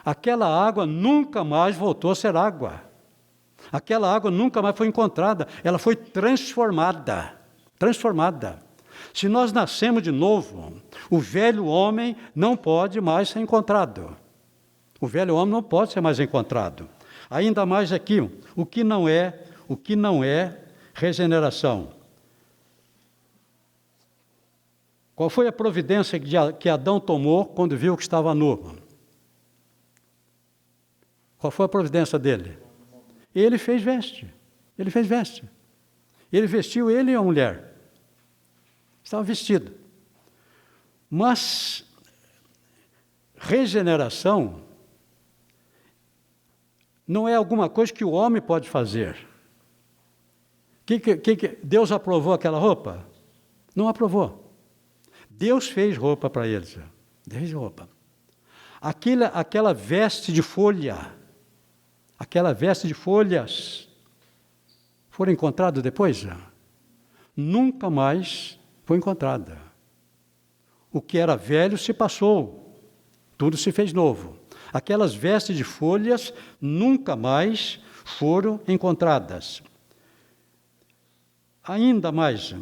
Aquela água nunca mais voltou a ser água. Aquela água nunca mais foi encontrada. Ela foi transformada. Se nós nascemos de novo, o velho homem não pode mais ser encontrado. Ainda mais aqui, o que não é regeneração. Qual foi a providência que Adão tomou quando viu que estava nu? Qual foi a providência dele? Ele fez veste. Ele vestiu ele e a mulher. Estava vestido. Mas regeneração não é alguma coisa que o homem pode fazer. Deus aprovou aquela roupa? Não aprovou. Deus fez roupa para eles. Aquela veste de folha, aquela veste de folhas, foram encontradas depois? Nunca mais foi encontrada. O que era velho se passou, tudo se fez novo. Aquelas vestes de folhas nunca mais foram encontradas. Ainda mais.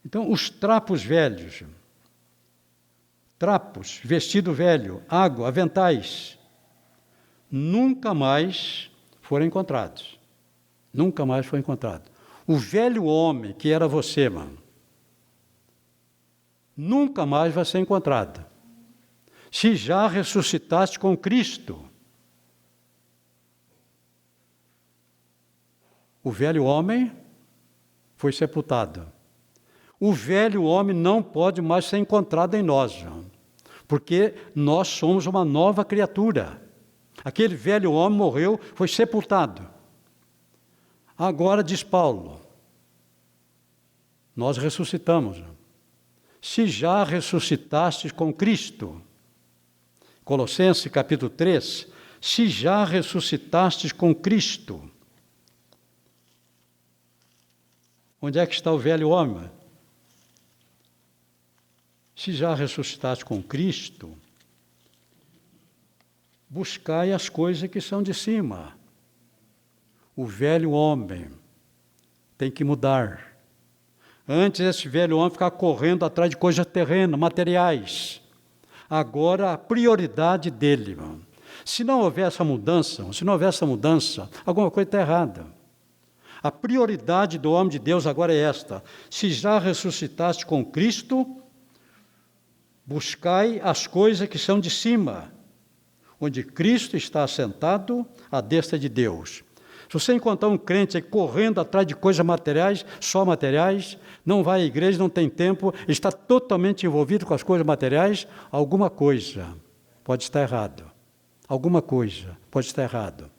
Então, os trapos velhos, vestido velho, água, aventais, nunca mais foram encontrados. Nunca mais foi encontrado. O velho homem que era você, mano, nunca mais vai ser encontrado. Se já ressuscitaste com Cristo, o velho homem foi sepultado. O velho homem não pode mais ser encontrado em nós, porque nós somos uma nova criatura. Aquele velho homem morreu, foi sepultado. Agora, diz Paulo, nós ressuscitamos. Se já ressuscitaste com Cristo, Colossenses capítulo 3, se já ressuscitastes com Cristo, onde é que está o velho homem? Se já ressuscitaste com Cristo, buscai as coisas que são de cima. O velho homem tem que mudar. Antes esse velho homem ficava correndo atrás de coisas terrenas, materiais. Agora a prioridade dele, irmão. Se não houver essa mudança, alguma coisa está errada. A prioridade do homem de Deus agora é esta: se já ressuscitaste com Cristo, buscai as coisas que são de cima, onde Cristo está assentado à destra de Deus. Se você encontrar um crente aí correndo atrás de coisas materiais, só materiais, não vai à igreja, não tem tempo, está totalmente envolvido com as coisas materiais, alguma coisa pode estar errado. Alguma coisa pode estar errado.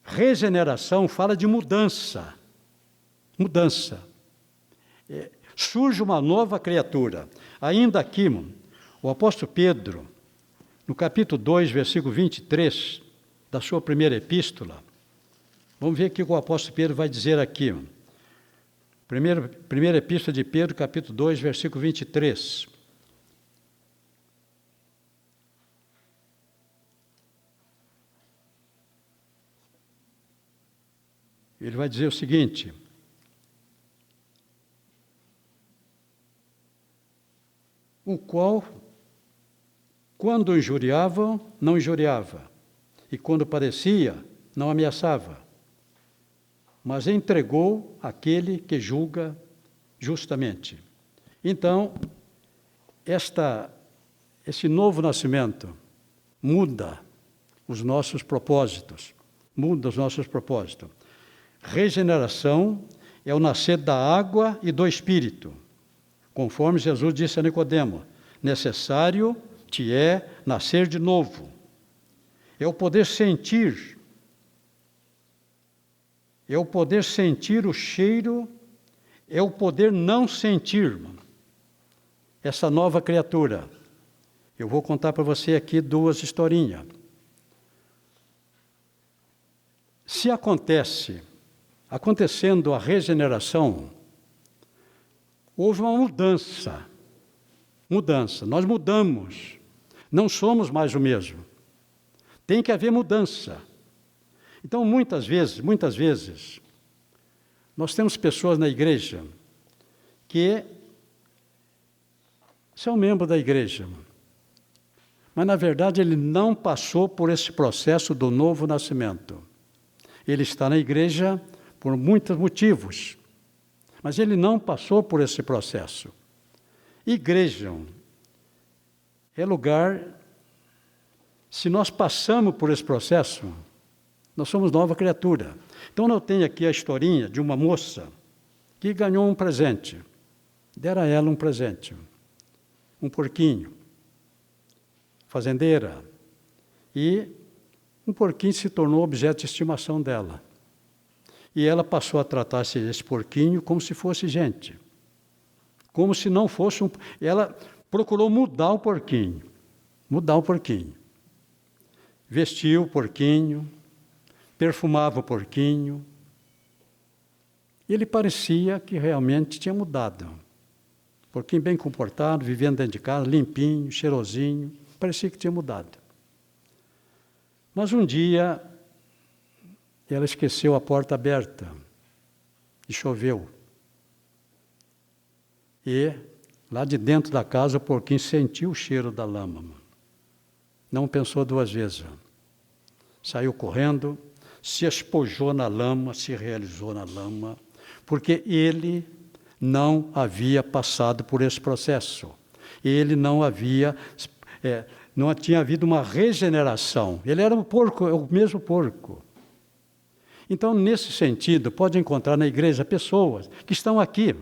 Regeneração fala de mudança. Mudança. Surge uma nova criatura. Ainda aqui, o apóstolo Pedro, no capítulo 2, versículo 23, da sua primeira epístola, vamos ver o que o apóstolo Pedro vai dizer aqui. Primeira epístola de Pedro, capítulo 2, versículo 23. Ele vai dizer o seguinte: o qual, quando injuriavam, não injuriava, e quando padecia, não ameaçava, mas entregou aquele que julga justamente. Então, esse novo nascimento muda os nossos propósitos. Regeneração é o nascer da água e do Espírito. Conforme Jesus disse a Nicodemo, necessário te é nascer de novo. É o poder sentir. É o poder sentir o cheiro, é o poder não sentir, essa nova criatura. Eu vou contar para você aqui duas historinhas. Se acontecendo a regeneração, houve uma mudança. Nós mudamos. Não somos mais o mesmo. Tem que haver mudança. Então, muitas vezes, nós temos pessoas na igreja que são membros da igreja, mas, na verdade, ele não passou por esse processo do novo nascimento. Ele está na igreja por muitos motivos, mas ele não passou por esse processo. Igreja é lugar, se nós passamos por esse processo, nós somos nova criatura. Então, eu tenho aqui a historinha de uma moça que ganhou um presente. Deram a ela um presente, um porquinho, fazendeira. E um porquinho se tornou objeto de estimação dela. E ela passou a tratar esse porquinho como se fosse gente. Como se não fosse Ela procurou mudar o porquinho. Vestiu o porquinho, perfumava o porquinho. Ele parecia que realmente tinha mudado. Porquinho bem comportado, vivendo dentro de casa, limpinho, cheirosinho, parecia que tinha mudado. Mas um dia, ela esqueceu a porta aberta e choveu. E lá de dentro da casa, o porquinho sentiu o cheiro da lama. Não pensou duas vezes. Saiu correndo, se espojou na lama, se realizou na lama, porque ele não havia passado por esse processo. Ele não tinha havido uma regeneração. Ele era um porco, o mesmo porco. Então, nesse sentido, pode encontrar na igreja pessoas que estão aqui,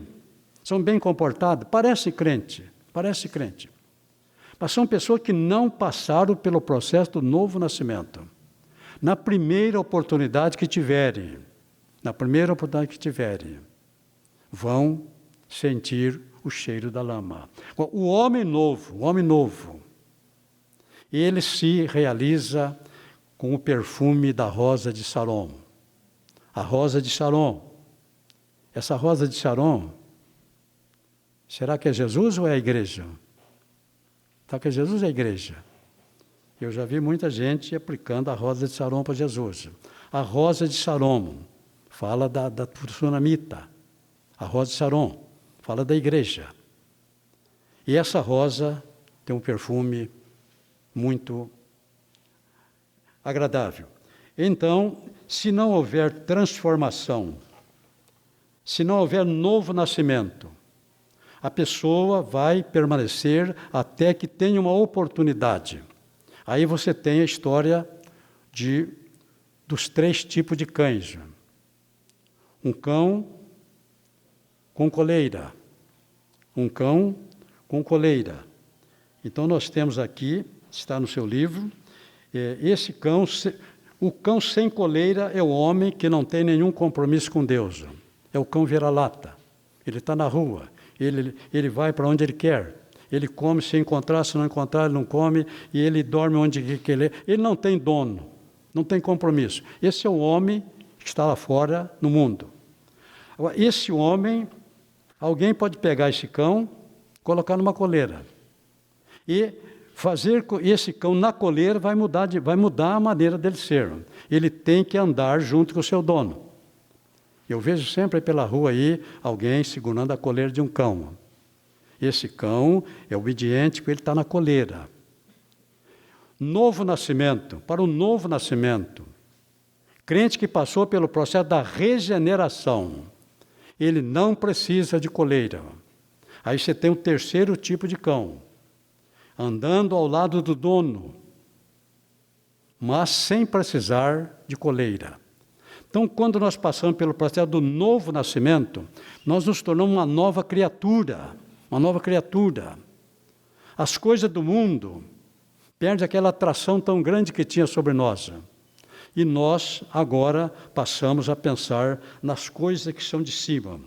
são bem comportadas, parece crente, mas são pessoas que não passaram pelo processo do novo nascimento. Na primeira oportunidade que tiverem, vão sentir o cheiro da lama. O homem novo, ele se realiza com o perfume da rosa de Sharon. A rosa de Sharon. Essa rosa de Sharon, será que é Jesus ou é a igreja? Será que é Jesus ou é a igreja? Eu já vi muita gente aplicando a rosa de Sharon para Jesus. A rosa de Sharon fala da tsunamita. A rosa de Sharon fala da igreja. E essa rosa tem um perfume muito agradável. Então, se não houver transformação, se não houver novo nascimento, a pessoa vai permanecer até que tenha uma oportunidade. Aí você tem a história dos 3 tipos de cães. Um cão com coleira. Um cão com coleira. Então nós temos aqui, está no seu livro, esse cão, o cão sem coleira é o homem que não tem nenhum compromisso com Deus. É o cão vira-lata. Ele está na rua, ele vai para onde ele quer. Ele come se encontrar, se não encontrar, ele não come, e ele dorme onde quer. Ele não tem dono, não tem compromisso. Esse é o homem que está lá fora no mundo. Agora, esse homem, alguém pode pegar esse cão, colocar numa coleira. E fazer esse cão na coleira vai mudar a maneira dele ser. Ele tem que andar junto com o seu dono. Eu vejo sempre pela rua aí alguém segurando a coleira de um cão. Esse cão é obediente porque ele está na coleira. Novo nascimento, para o novo nascimento, crente que passou pelo processo da regeneração, ele não precisa de coleira. Aí você tem o 3º tipo de cão, andando ao lado do dono, mas sem precisar de coleira. Então, quando nós passamos pelo processo do novo nascimento, nós nos tornamos uma nova criatura. As coisas do mundo perdem aquela atração tão grande que tinha sobre nós. E nós, agora, passamos a pensar nas coisas que são de cima.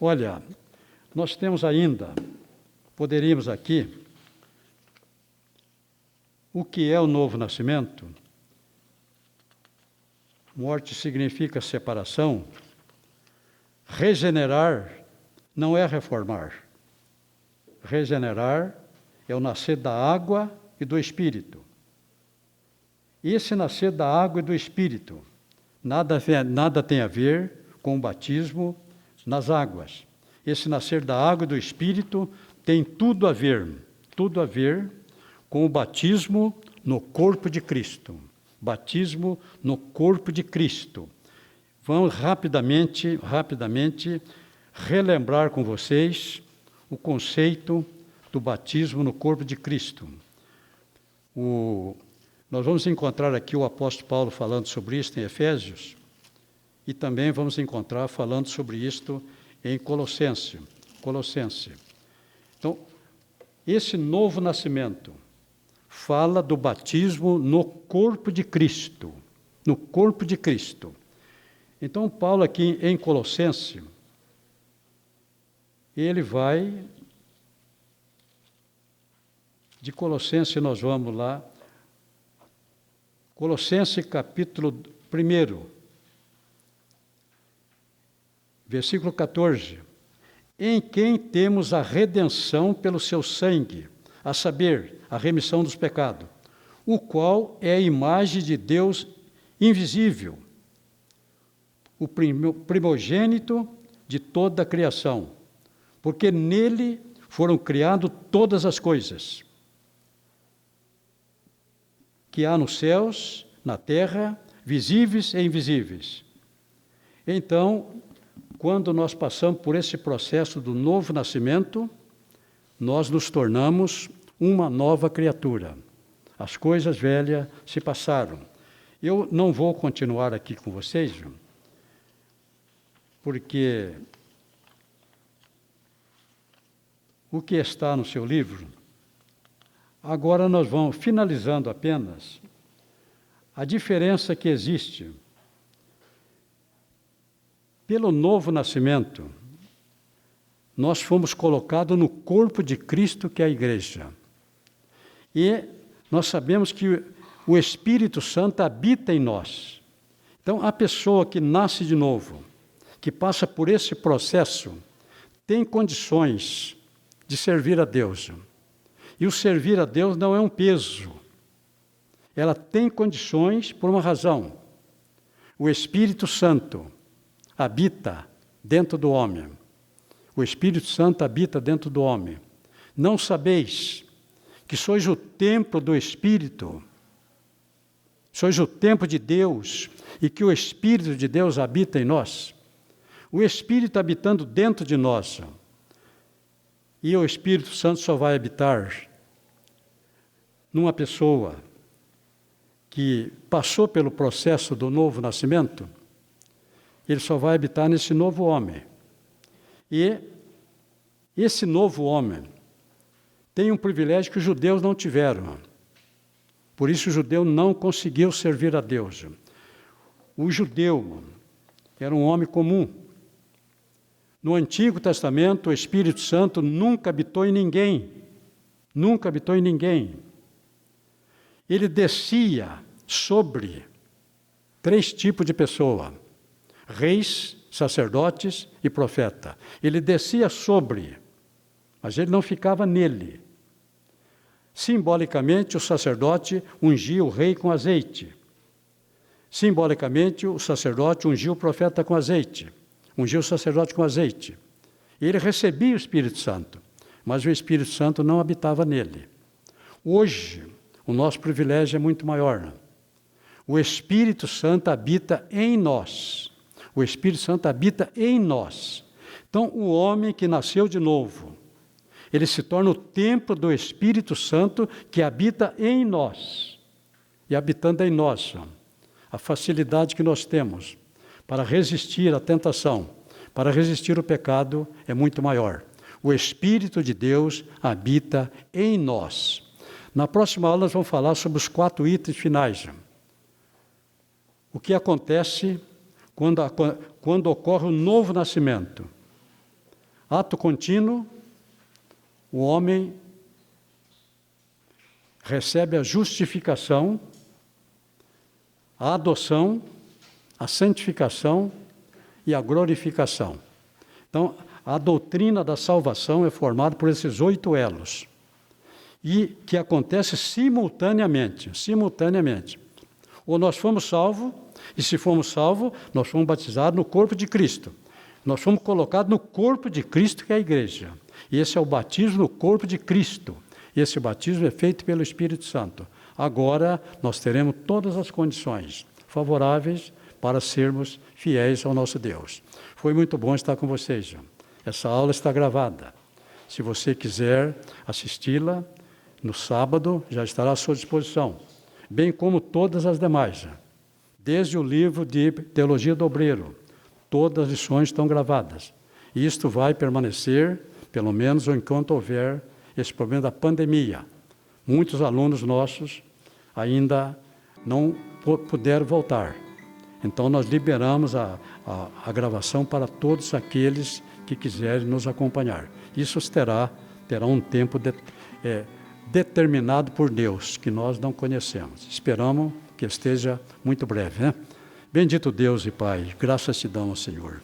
Olha, nós temos ainda, poderíamos aqui, o que é o novo nascimento? Morte significa separação. Regenerar não é reformar. Regenerar é o nascer da água e do Espírito. Esse nascer da água e do Espírito nada tem a ver com o batismo nas águas. Esse nascer da água e do Espírito tem tudo a ver com o batismo no corpo de Cristo. Batismo no corpo de Cristo. Vamos rapidamente relembrar com vocês o conceito do batismo no corpo de Cristo. Nós vamos encontrar aqui o apóstolo Paulo falando sobre isso em Efésios, e também vamos encontrar falando sobre isto em Colossenses. Então, esse novo nascimento fala do batismo no corpo de Cristo. Então, Paulo aqui em Colossenses, ele vai, de Colossenses nós vamos lá, Colossenses capítulo 1, versículo 14. Em quem temos a redenção pelo seu sangue, a saber, a remissão dos pecados, o qual é a imagem de Deus invisível, o primogênito de toda a criação, porque nele foram criadas todas as coisas que há nos céus, na terra, visíveis e invisíveis. Então, quando nós passamos por esse processo do novo nascimento, nós nos tornamos uma nova criatura. As coisas velhas se passaram. Eu não vou continuar aqui com vocês, porque o que está no seu livro, agora nós vamos finalizando apenas a diferença que existe. Pelo novo nascimento, nós fomos colocados no corpo de Cristo, que é a igreja. E nós sabemos que o Espírito Santo habita em nós. Então, a pessoa que nasce de novo, que passa por esse processo, tem condições de servir a Deus. E o servir a Deus não é um peso. Ela tem condições por uma razão. O Espírito Santo habita dentro do homem. O Espírito Santo habita dentro do homem. Não sabeis que sois o templo do Espírito, sois o templo de Deus e que o Espírito de Deus habita em nós? O Espírito habitando dentro de nós. E o Espírito Santo só vai habitar numa pessoa que passou pelo processo do novo nascimento. Ele só vai habitar nesse novo homem. E esse novo homem tem um privilégio que os judeus não tiveram. Por isso o judeu não conseguiu servir a Deus. O judeu era um homem comum. No Antigo Testamento, o Espírito Santo nunca habitou em ninguém. Nunca habitou em ninguém. Ele descia sobre 3 tipos de pessoa: reis, sacerdotes e profeta. Ele descia sobre, mas ele não ficava nele. Simbolicamente, o sacerdote ungia o rei com azeite. Simbolicamente, o sacerdote ungia o profeta com azeite. Ungia o sacerdote com azeite. Ele recebia o Espírito Santo, mas o Espírito Santo não habitava nele. Hoje, o nosso privilégio é muito maior. O Espírito Santo habita em nós. O Espírito Santo habita em nós. Então, o homem que nasceu de novo, ele se torna o templo do Espírito Santo que habita em nós. E habitando em nós, a facilidade que nós temos para resistir à tentação, para resistir ao pecado, é muito maior. O Espírito de Deus habita em nós. Na próxima aula nós vamos falar sobre os 4 itens finais. O que acontece quando ocorre o novo nascimento? Ato contínuo, o homem recebe a justificação, a adoção, a santificação e a glorificação. Então, a doutrina da salvação é formada por esses 8 elos. E que acontece simultaneamente. Ou nós fomos salvos, e se fomos salvos, nós fomos batizados no corpo de Cristo. Nós fomos colocados no corpo de Cristo, que é a igreja. E esse é o batismo no corpo de Cristo. Esse batismo é feito pelo Espírito Santo. Agora, nós teremos todas as condições favoráveis para sermos fiéis ao nosso Deus. Foi muito bom estar com vocês. Essa aula está gravada. Se você quiser assisti-la, no sábado já estará à sua disposição, bem como todas as demais. Desde o livro de Teologia do Obreiro, todas as lições estão gravadas. E isto vai permanecer, pelo menos enquanto houver esse problema da pandemia. Muitos alunos nossos ainda não puderam voltar. Então, nós liberamos a gravação para todos aqueles que quiserem nos acompanhar. Isso terá um tempo determinado por Deus, que nós não conhecemos. Esperamos que esteja muito breve, né? Bendito Deus e Pai, graças te damos, Senhor.